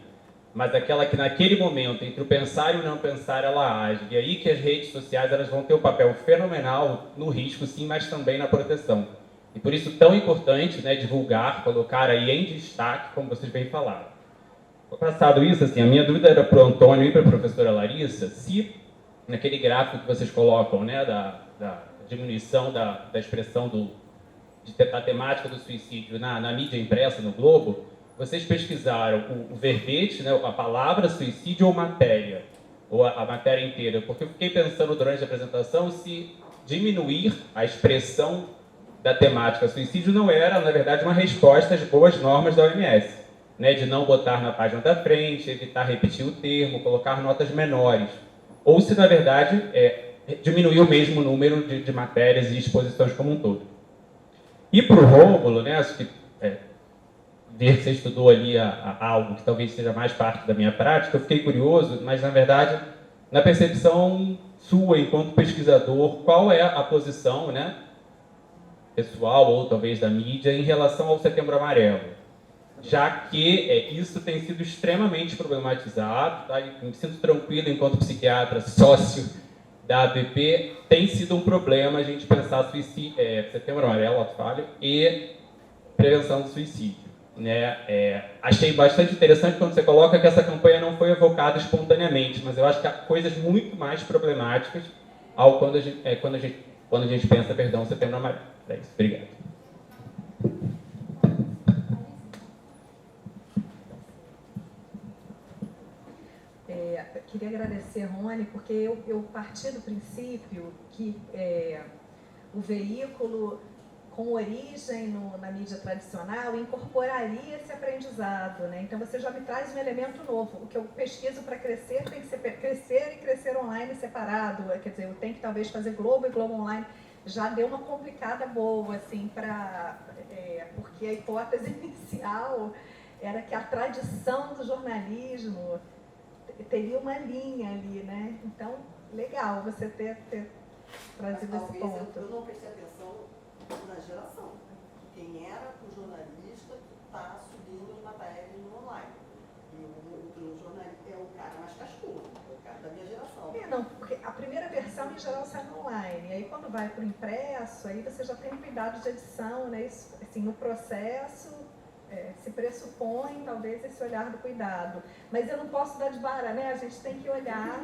Speaker 7: mas aquela que naquele momento, entre o pensar e o não pensar, ela age. E aí que as redes sociais elas vão ter um papel fenomenal no risco, sim, mas também na proteção. E por isso tão importante, né, divulgar, colocar aí em destaque, como vocês bem falaram. Passado isso, assim, a minha dúvida era para o Antônio e para a professora Larissa, se naquele gráfico que vocês colocam, né, da diminuição da expressão da temática do suicídio na mídia impressa, no Globo, vocês pesquisaram o verbete, né, a palavra suicídio ou matéria? Ou a matéria inteira? Porque eu fiquei pensando durante a apresentação se diminuir a expressão da temática suicídio não era, na verdade, uma resposta às boas normas da OMS, né, de não botar na página da frente, evitar repetir o termo, colocar notas menores. Ou se, na verdade, diminuir o mesmo número de matérias e exposições como um todo. E para o Rômulo, né, acho que ver que você estudou ali algo que talvez seja mais parte da minha prática, eu fiquei curioso, mas na verdade, na percepção sua enquanto pesquisador, qual é a posição, né, pessoal ou talvez da mídia em relação ao Setembro Amarelo? Já que isso tem sido extremamente problematizado, tá? E me sinto tranquilo enquanto psiquiatra, sócio da ABP, tem sido um problema a gente pensar suicídio, Setembro Amarelo, auto-falha, e prevenção do suicídio. Né? Achei bastante interessante quando você coloca que essa campanha não foi evocada espontaneamente, mas eu acho que há coisas muito mais problemáticas quando a gente pensa, Setembro Amarelo. É isso, obrigado.
Speaker 2: Queria agradecer, Rony, porque eu parti do princípio que o veículo com origem na mídia tradicional incorporaria esse aprendizado, né? Então você já me traz um elemento novo. O que eu pesquiso para crescer tem que ser crescer e crescer online separado. Quer dizer, eu tenho que talvez fazer Globo e Globo Online. Já deu uma complicada boa, assim, porque a hipótese inicial era que a tradição do jornalismo teria uma linha ali, né? Então, legal você ter trazido esse ponto.
Speaker 8: Eu não prestei atenção na geração. Quem era o jornalista está subindo as matérias no online. E o jornalista é o cara mais cascudo, é o cara da minha geração.
Speaker 2: Não, porque a primeira versão em geral sai no online. E aí quando vai para o impresso, aí você já tem um cuidado de edição, né? Isso, assim, no processo se pressupõe talvez esse olhar do cuidado. Mas eu não posso dar de vara, né? A gente tem que olhar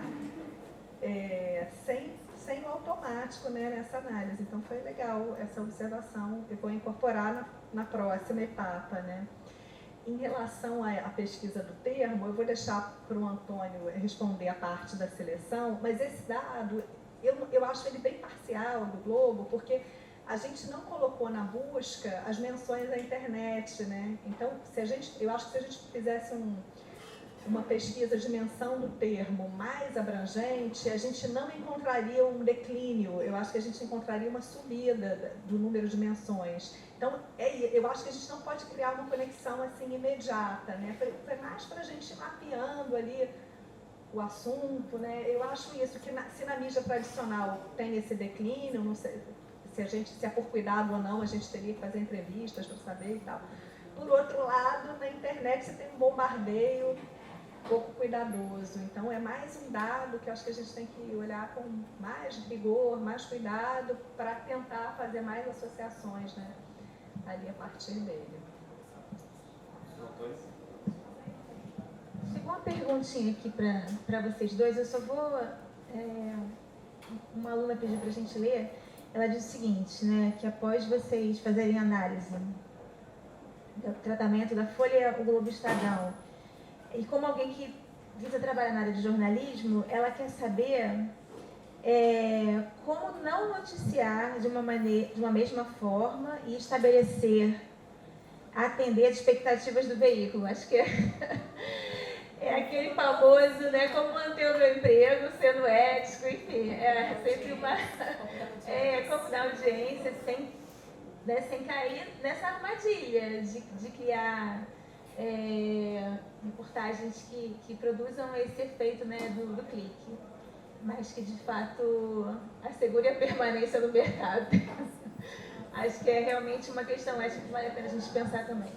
Speaker 2: sem o automático, né, nessa análise. Então foi legal essa observação, eu vou incorporar na próxima etapa, né. Em relação à pesquisa do termo, eu vou deixar para o Antônio responder a parte da seleção, mas esse dado, eu acho ele bem parcial do Globo, porque a gente não colocou na busca as menções à internet, né. Então, eu acho que se a gente fizesse uma pesquisa de menção do termo mais abrangente, a gente não encontraria um declínio, eu acho que a gente encontraria uma subida do número de menções. Então, eu acho que a gente não pode criar uma conexão assim imediata, né? Foi mais para a gente ir mapeando ali o assunto, né? Eu acho isso, que se na mídia tradicional tem esse declínio, não sei se é por cuidado ou não, a gente teria que fazer entrevistas para saber e tal. Por outro lado, na internet você tem um bombardeio pouco cuidadoso. Então, é mais um dado que eu acho que a gente tem que olhar com mais rigor, mais cuidado, para tentar fazer mais associações, né, ali a partir dele.
Speaker 1: Chegou uma perguntinha aqui para vocês dois, eu só vou... uma aluna pediu para a gente ler, ela diz o seguinte, né, que após vocês fazerem análise do tratamento da Folha, o Globo Estadão, e como alguém que visa trabalhar na área de jornalismo, ela quer saber como não noticiar de uma mesma forma e atender às expectativas do veículo. Acho que é aquele famoso, né, como manter o meu emprego sendo ético, enfim, sempre como dar audiência sem cair nessa armadilha de criar reportagens que produzam esse efeito, né, do clique, mas que de fato assegure a permanência no mercado. Acho que é realmente uma questão ética que vale a pena a gente pensar também.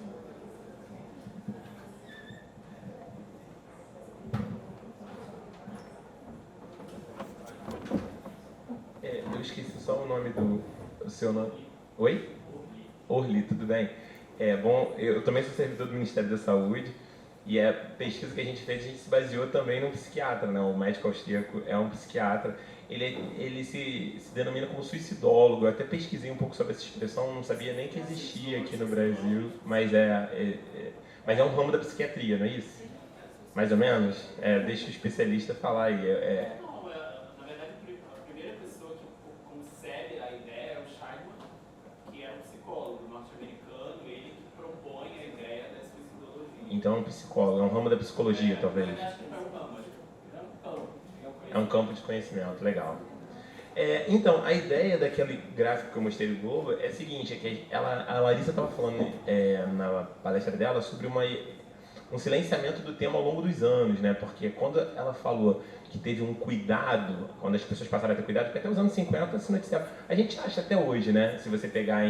Speaker 3: o seu nome? Oi? Orli, tudo bem? Bom, eu também sou servidor do Ministério da Saúde e a pesquisa que a gente fez, a gente se baseou também num psiquiatra, né? O médico austríaco é um psiquiatra. Ele se denomina como suicidólogo. Eu até pesquisei um pouco sobre essa expressão, não sabia nem que existia aqui no Brasil, mas mas é um ramo da psiquiatria, não é isso? Mais ou menos? Deixa o especialista falar aí.
Speaker 9: Não, na verdade, a primeira pessoa que concebe a ideia é o Scheidman, que é um psicólogo norte-americano, ele que propõe a ideia da suicidologia.
Speaker 3: Então é um psicólogo, é um ramo da psicologia, talvez.
Speaker 9: Eu acho que não é um ramo, acho que é um campo.
Speaker 3: É um campo de conhecimento, legal. Então, a ideia daquele gráfico que eu mostrei do Globo é a seguinte, é que a Larissa estava falando na palestra dela sobre um silenciamento do tema ao longo dos anos, né? Porque quando ela falou que teve um cuidado, quando as pessoas passaram a ter cuidado, porque até os anos 50 se noticiava. A gente acha até hoje, né? Se você pegar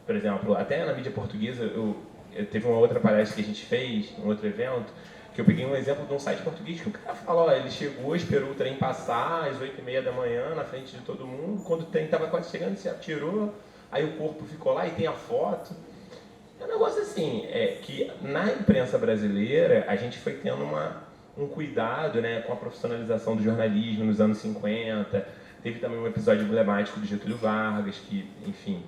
Speaker 3: por exemplo, até na mídia portuguesa, eu teve uma outra palestra que a gente fez, um outro evento, que eu peguei um exemplo de um site português que o cara falou, ele chegou, esperou o trem passar às 8h30 da manhã na frente de todo mundo, quando o trem estava quase chegando, se atirou, aí o corpo ficou lá e tem a foto. É um negócio assim, que na imprensa brasileira a gente foi tendo um cuidado, né, com a profissionalização do jornalismo nos anos 50, teve também um episódio emblemático do Getúlio Vargas, que, enfim,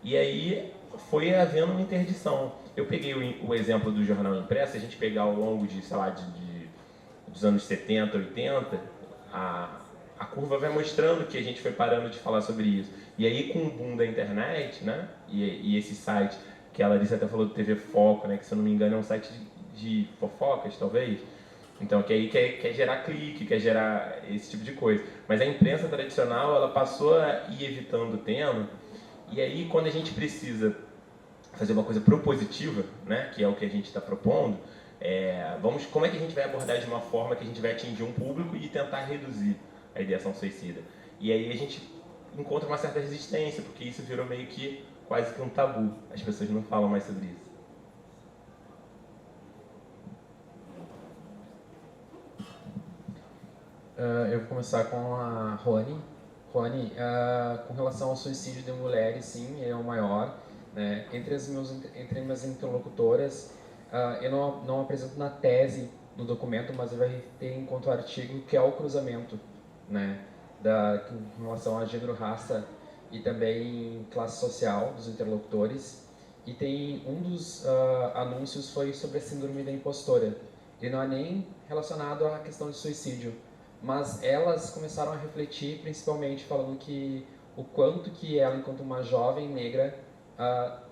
Speaker 3: e aí foi havendo uma interdição. Eu peguei o exemplo do jornal impresso, se a gente pegar ao longo de, sei lá, dos anos 70, 80, a curva vai mostrando que a gente foi parando de falar sobre isso. E aí com o boom da internet, né, e esse site que a Larissa até falou do TV Foco, né, que se eu não me engano é um site de fofocas, talvez, então que aí quer gerar clique, quer gerar esse tipo de coisa. Mas a imprensa tradicional, ela passou a ir evitando o tema, e aí quando a gente precisa fazer uma coisa propositiva, né, que é o que a gente está propondo, como é que a gente vai abordar de uma forma que a gente vai atingir um público e tentar reduzir a ideação suicida. E aí a gente encontra uma certa resistência, porque isso virou meio que quase que um tabu. As pessoas não falam mais sobre isso.
Speaker 4: Eu vou começar com a Rony. Rony, com relação ao suicídio de mulheres, sim, ele é o maior. Né? Entre as minhas interlocutoras, eu não apresento na tese do documento, mas vai ter enquanto artigo, que é o cruzamento, né? Com relação a gênero, raça e também classe social dos interlocutores. E tem um dos anúncios foi sobre a síndrome da impostora. Ele não é nem relacionado à questão de suicídio, mas elas começaram a refletir, principalmente falando que o quanto que ela, enquanto uma jovem negra,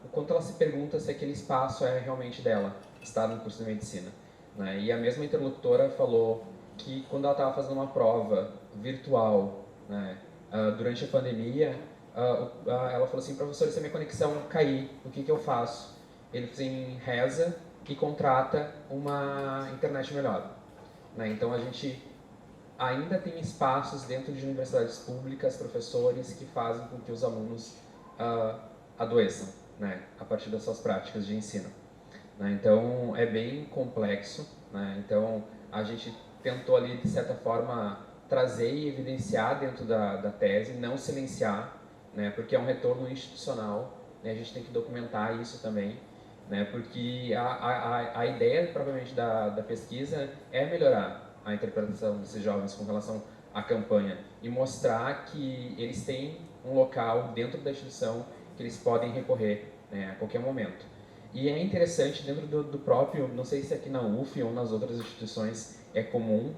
Speaker 4: o quanto ela se pergunta se aquele espaço é realmente dela, estar no curso de medicina. Né? E a mesma interlocutora falou que quando ela estava fazendo uma prova virtual, né, durante a pandemia, ela falou assim, professor, se a minha conexão cair, o que eu faço? Ele assim, reza e contrata uma internet melhor. Né? Então a gente ainda tem espaços dentro de universidades públicas, professores que fazem com que os alunos adoeçam, né, a partir das suas práticas de ensino. Né? Então é bem complexo. Né? Então a gente tentou ali, de certa forma, trazer e evidenciar dentro da tese, não silenciar, né? Porque é um retorno institucional, né? A gente tem que documentar isso também, né? Porque a ideia, provavelmente, da pesquisa é melhorar a interpretação desses jovens com relação à campanha e mostrar que eles têm um local dentro da instituição que eles podem recorrer, né, a qualquer momento. E é interessante, dentro do próprio, não sei se aqui na UF ou nas outras instituições é comum,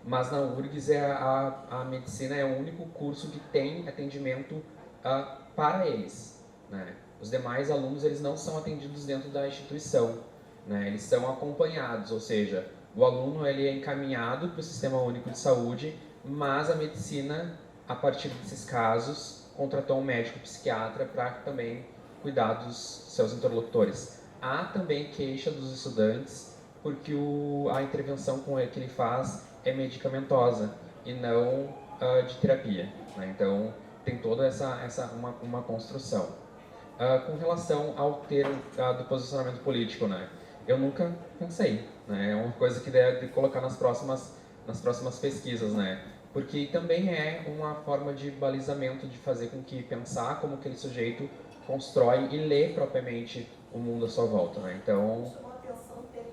Speaker 4: mas na URGS a medicina é o único curso que tem atendimento para eles. Né? Os demais alunos eles não são atendidos dentro da instituição, né? Eles são acompanhados, ou seja, o aluno ele é encaminhado para o Sistema Único de Saúde, mas a medicina, a partir desses casos, contratou um médico psiquiatra para também cuidar dos seus interlocutores. Há também queixa dos estudantes porque a intervenção que ele faz é medicamentosa e não de terapia. Né? Então, tem toda uma construção. Com relação ao termo do posicionamento político, né? Eu nunca pensei. Né? É uma coisa que deve colocar nas próximas pesquisas. Né? porque também é uma forma de balizamento, de fazer com que pensar como aquele sujeito constrói e lê propriamente o mundo à sua volta, né? Então,
Speaker 8: Chamou a atenção que tem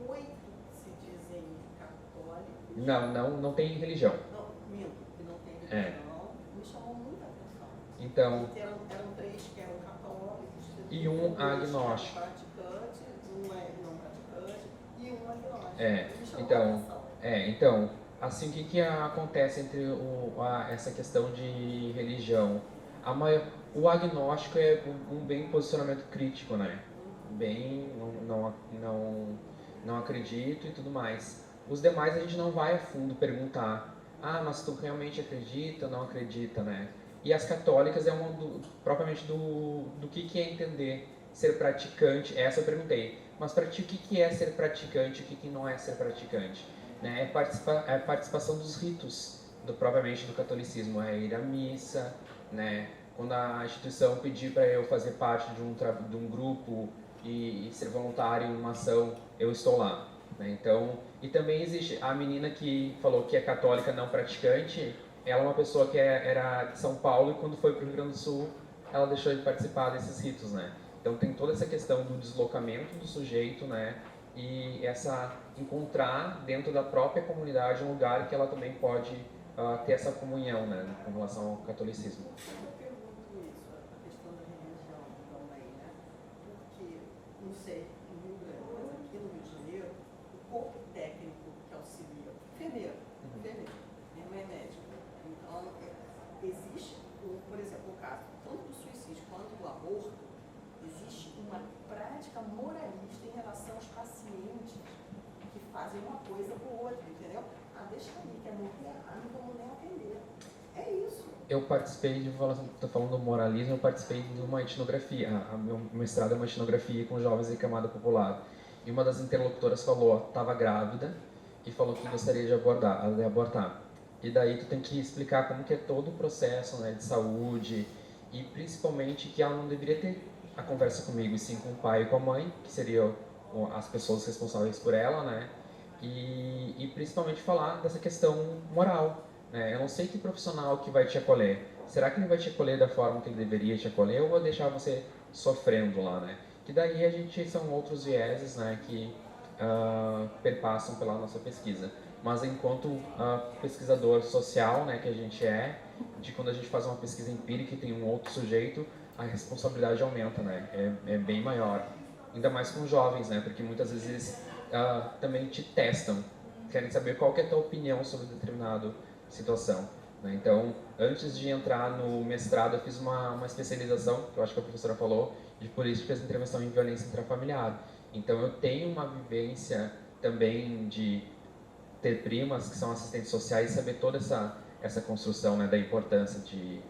Speaker 8: 8 que se dizem católicos.
Speaker 4: não tem religião.
Speaker 8: Não, minto, que não tem
Speaker 4: É.
Speaker 8: religião. Me chamou muita atenção.
Speaker 4: Então,
Speaker 8: Eram 3 que eram católicos.
Speaker 4: E um agnóstico.
Speaker 8: Praticante, um é não praticante e um agnóstico.
Speaker 4: É,
Speaker 8: Me chamou
Speaker 4: então,
Speaker 8: a atenção.
Speaker 4: então, assim, o que acontece entre essa questão de religião? O agnóstico é um bem posicionamento crítico, né? Bem, não acredito e tudo mais. Os demais a gente não vai a fundo perguntar, mas tu realmente acredita ou não acredita, né? E as católicas é propriamente do que é entender ser praticante. Essa eu perguntei. Mas para ti, o que é ser praticante e o que não é ser praticante? Né? É a participação dos ritos, propriamente do catolicismo. É ir à missa, né? Quando a instituição pedir para eu fazer parte de um grupo e ser voluntário em uma ação, eu estou lá. Né? Então, e também existe a menina que falou que é católica não praticante. Ela é uma pessoa que era de São Paulo e quando foi para o Rio Grande do Sul, ela deixou de participar desses ritos, né? Então tem toda essa questão do deslocamento do sujeito, né? E encontrar dentro da própria comunidade um lugar que ela também pode ter essa comunhão, né? Com relação ao catolicismo.
Speaker 8: Eu pergunto isso, a questão da religião também, né? Porque, não sei, no Rio Grande, mas aqui no Rio de Janeiro, o corpo técnico que auxilia, enfermeiro, não é médico. Então, existe, por exemplo, o caso tanto do suicídio quanto do aborto, existe uma prática moralista em relação aos pacientes que fazem uma coisa ou outra, entendeu? Deixa aí, quer morrer, não vamos nem atender. É isso.
Speaker 4: Eu participei estou falando do moralismo, eu participei de uma etnografia, meu mestrado é uma etnografia com jovens em camada popular. E uma das interlocutoras falou, estava grávida, e falou que gostaria de abortar. E daí tu tem que explicar como que é todo o processo, né, de saúde, e principalmente que ela não deveria ter a conversa comigo, e sim com o pai e com a mãe, que seriam as pessoas responsáveis por ela, né, e principalmente falar dessa questão moral. Eu não sei que profissional que vai te acolher. Será que ele vai te acolher da forma que ele deveria te acolher ou vai deixar você sofrendo lá, né? Que daí são outros vieses, né, que perpassam pela nossa pesquisa. Mas enquanto pesquisador social, né, que a gente de quando a gente faz uma pesquisa empírica e tem um outro sujeito, a responsabilidade aumenta, né? É bem maior. Ainda mais com jovens, né? Porque muitas vezes eles também te testam, querem saber qual que é a tua opinião sobre determinada situação. Né? Então, antes de entrar no mestrado, eu fiz uma especialização, que eu acho que a professora falou, de políticas de intervenção em violência intrafamiliar. Então, eu tenho uma vivência também de ter primas que são assistentes sociais e saber toda essa construção, né, da importância de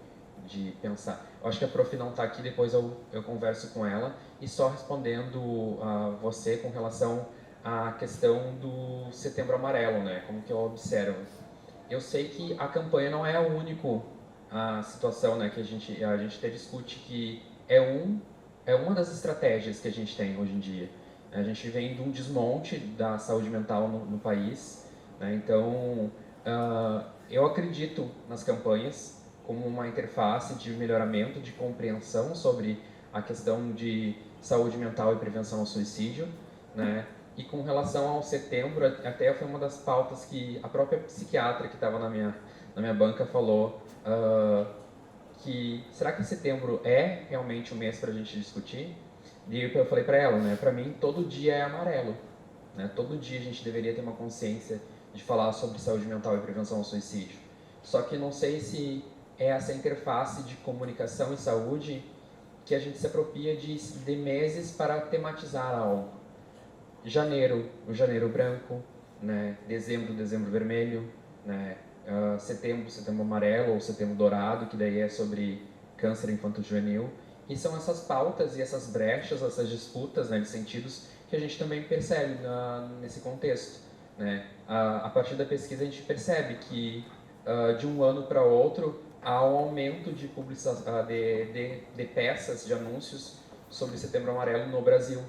Speaker 4: pensar. Eu acho que a prof não está aqui, depois eu converso com ela. E só respondendo a você com relação à questão do Setembro Amarelo, né, como que eu observo. Eu sei que a campanha não é a única situação, né, que a gente até discute, que é uma das estratégias que a gente tem hoje em dia. A gente vem de um desmonte da saúde mental no país, né? Então, eu acredito nas campanhas como uma interface de melhoramento, de compreensão sobre a questão de saúde mental e prevenção ao suicídio, né? E com relação ao setembro, até foi uma das pautas que a própria psiquiatra que estava na minha banca falou que será que setembro é realmente o mês para a gente discutir? E eu falei para ela, né? Para mim todo dia é amarelo, né? Todo dia a gente deveria ter uma consciência de falar sobre saúde mental e prevenção ao suicídio. Só que não sei se é essa interface de comunicação e saúde que a gente se apropria de meses para tematizar algo. Janeiro, o janeiro branco, né? Dezembro vermelho, né? Setembro amarelo ou setembro dourado, que daí é sobre câncer infanto-juvenil. E são essas pautas e essas brechas, essas disputas, né, de sentidos que a gente também percebe nesse contexto. Né? A partir da pesquisa a gente percebe que de um ano para outro há um aumento de de peças, de anúncios sobre Setembro Amarelo no Brasil.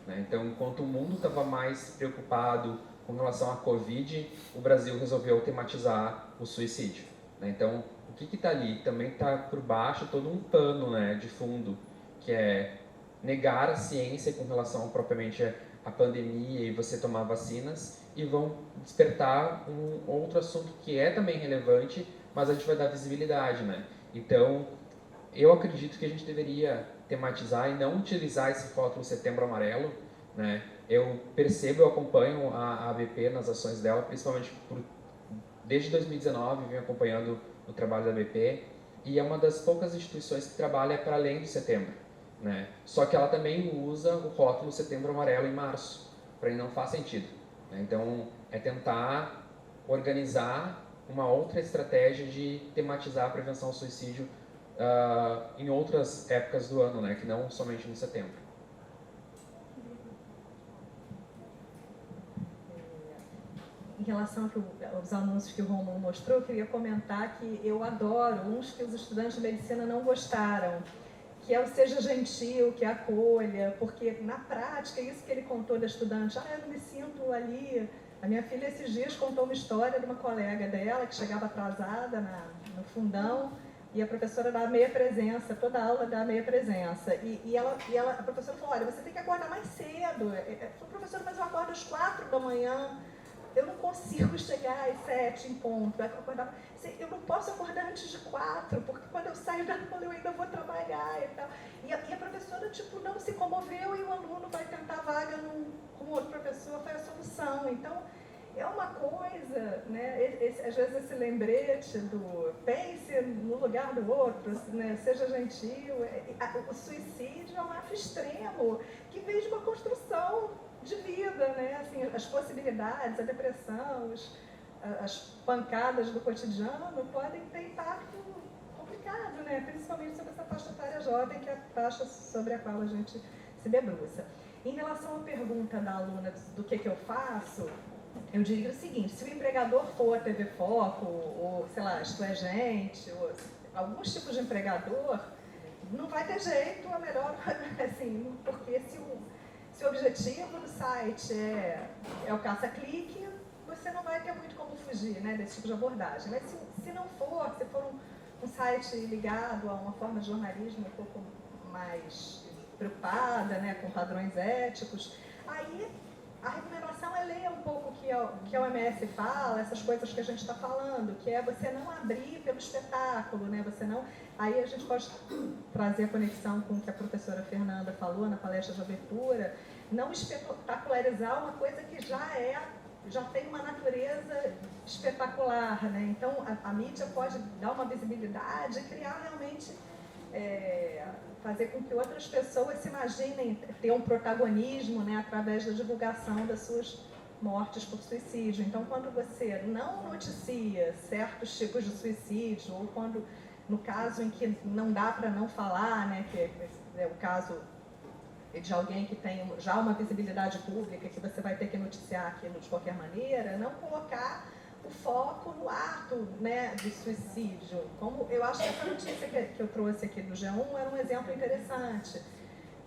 Speaker 4: Né? Então, enquanto o mundo estava mais preocupado com relação à Covid, o Brasil resolveu tematizar o suicídio, né? Então, o que está ali? Também está por baixo todo um pano, né, de fundo, que é negar a ciência com relação propriamente à pandemia e você tomar vacinas, e vão despertar um outro assunto que é também relevante, mas a gente vai dar visibilidade, né? Então, eu acredito que a gente deveria tematizar e não utilizar esse rótulo Setembro Amarelo, né? Eu percebo, eu acompanho a ABP nas ações dela, principalmente desde 2019 venho acompanhando o trabalho da ABP, e é uma das poucas instituições que trabalha para além do setembro, né? Só que ela também usa o rótulo Setembro Amarelo em março, para ele não faz sentido, né? Então, é tentar organizar uma outra estratégia de tematizar a prevenção ao suicídio em outras épocas do ano, né? Que não somente no setembro.
Speaker 2: Em relação aos anúncios que o Romulo mostrou, eu queria comentar que eu adoro uns que os estudantes de medicina não gostaram, que é o seja gentil, que acolha, porque na prática, isso que ele contou da estudante, eu não me sinto ali. A minha filha esses dias contou uma história de uma colega dela que chegava atrasada no fundão, e a professora dá meia presença, toda aula dá meia presença. E a professora falou, olha, você tem que acordar mais cedo. Eu falei, professora, mas eu acordo às 4 da manhã. Eu não consigo chegar às 7 em ponto. Eu não posso acordar antes de 4, porque quando eu saio da aula eu ainda vou trabalhar e tal. E a professora, não se comoveu, e o aluno vai tentar vaga com outro professor, foi a solução. Então, é uma coisa, né? Às vezes esse lembrete do pense no lugar do outro, né? Seja gentil. O suicídio é um ato extremo que vem de uma construção de vida, né? Assim, as possibilidades, a depressão, as pancadas do cotidiano podem ter impacto complicado, né? Principalmente sobre essa faixa etária jovem, que é a faixa sobre a qual a gente se debruça. Em relação à pergunta da aluna do que eu faço, eu diria o seguinte: se o empregador for a TV Foco, ou sei lá, Isto é Gente, ou alguns tipos de empregador, não vai ter jeito, a melhor, assim, porque se o objetivo do site é o caça-clique, você não vai ter muito como fugir, né, desse tipo de abordagem. Mas se não for, se for um site ligado a uma forma de jornalismo um pouco mais preocupada, né, com padrões éticos, aí a recomendação é ler um pouco o que a OMS fala, essas coisas que a gente está falando, que é você não abrir pelo espetáculo, né? Você não. Aí a gente pode trazer a conexão com o que a professora Fernanda falou na palestra de abertura, não espetacularizar uma coisa que já tem uma natureza espetacular, né? Então a mídia pode dar uma visibilidade e criar realmente, fazer com que outras pessoas se imaginem ter um protagonismo, né, através da divulgação das suas mortes por suicídio. Então, quando você não noticia certos tipos de suicídio, ou quando, no caso em que não dá para não falar, né, que é o caso de alguém que tem já uma visibilidade pública, que você vai ter que noticiar aquilo de qualquer maneira, não colocar o foco no ato, né, de suicídio. Como eu acho que essa notícia que eu trouxe aqui do G1 era um exemplo interessante.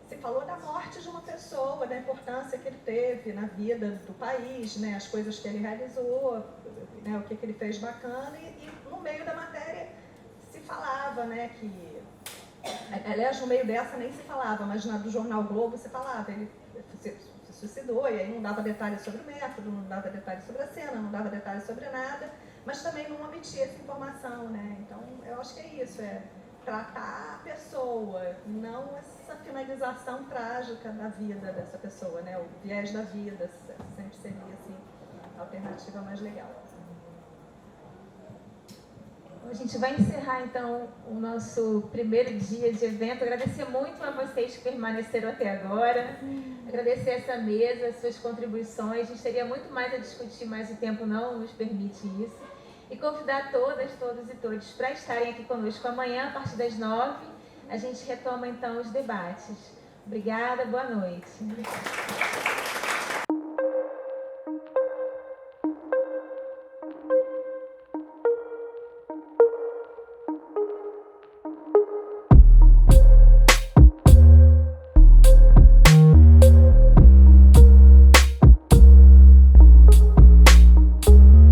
Speaker 2: Se falou da morte de uma pessoa, da importância que ele teve na vida do país, né, as coisas que ele realizou, né, o que ele fez bacana, e no meio da matéria se falava, né, que... Aliás, no meio dessa nem se falava, mas do jornal Globo se falava, ele se suicidou, e aí não dava detalhes sobre o método, não dava detalhes sobre a cena, não dava detalhes sobre nada, mas também não omitia essa informação, né? Então, eu acho que é isso, tratar a pessoa, não essa finalização trágica da vida dessa pessoa, né? O viés da vida sempre seria, assim, a alternativa mais legal.
Speaker 1: A gente vai encerrar, então, o nosso primeiro dia de evento. Agradecer muito a vocês que permaneceram até agora. Agradecer essa mesa, as suas contribuições. A gente teria muito mais a discutir, mas o tempo não nos permite isso. E convidar todas, todos e todos para estarem aqui conosco amanhã, a partir das 9. A gente retoma, então, os debates. Obrigada, boa noite.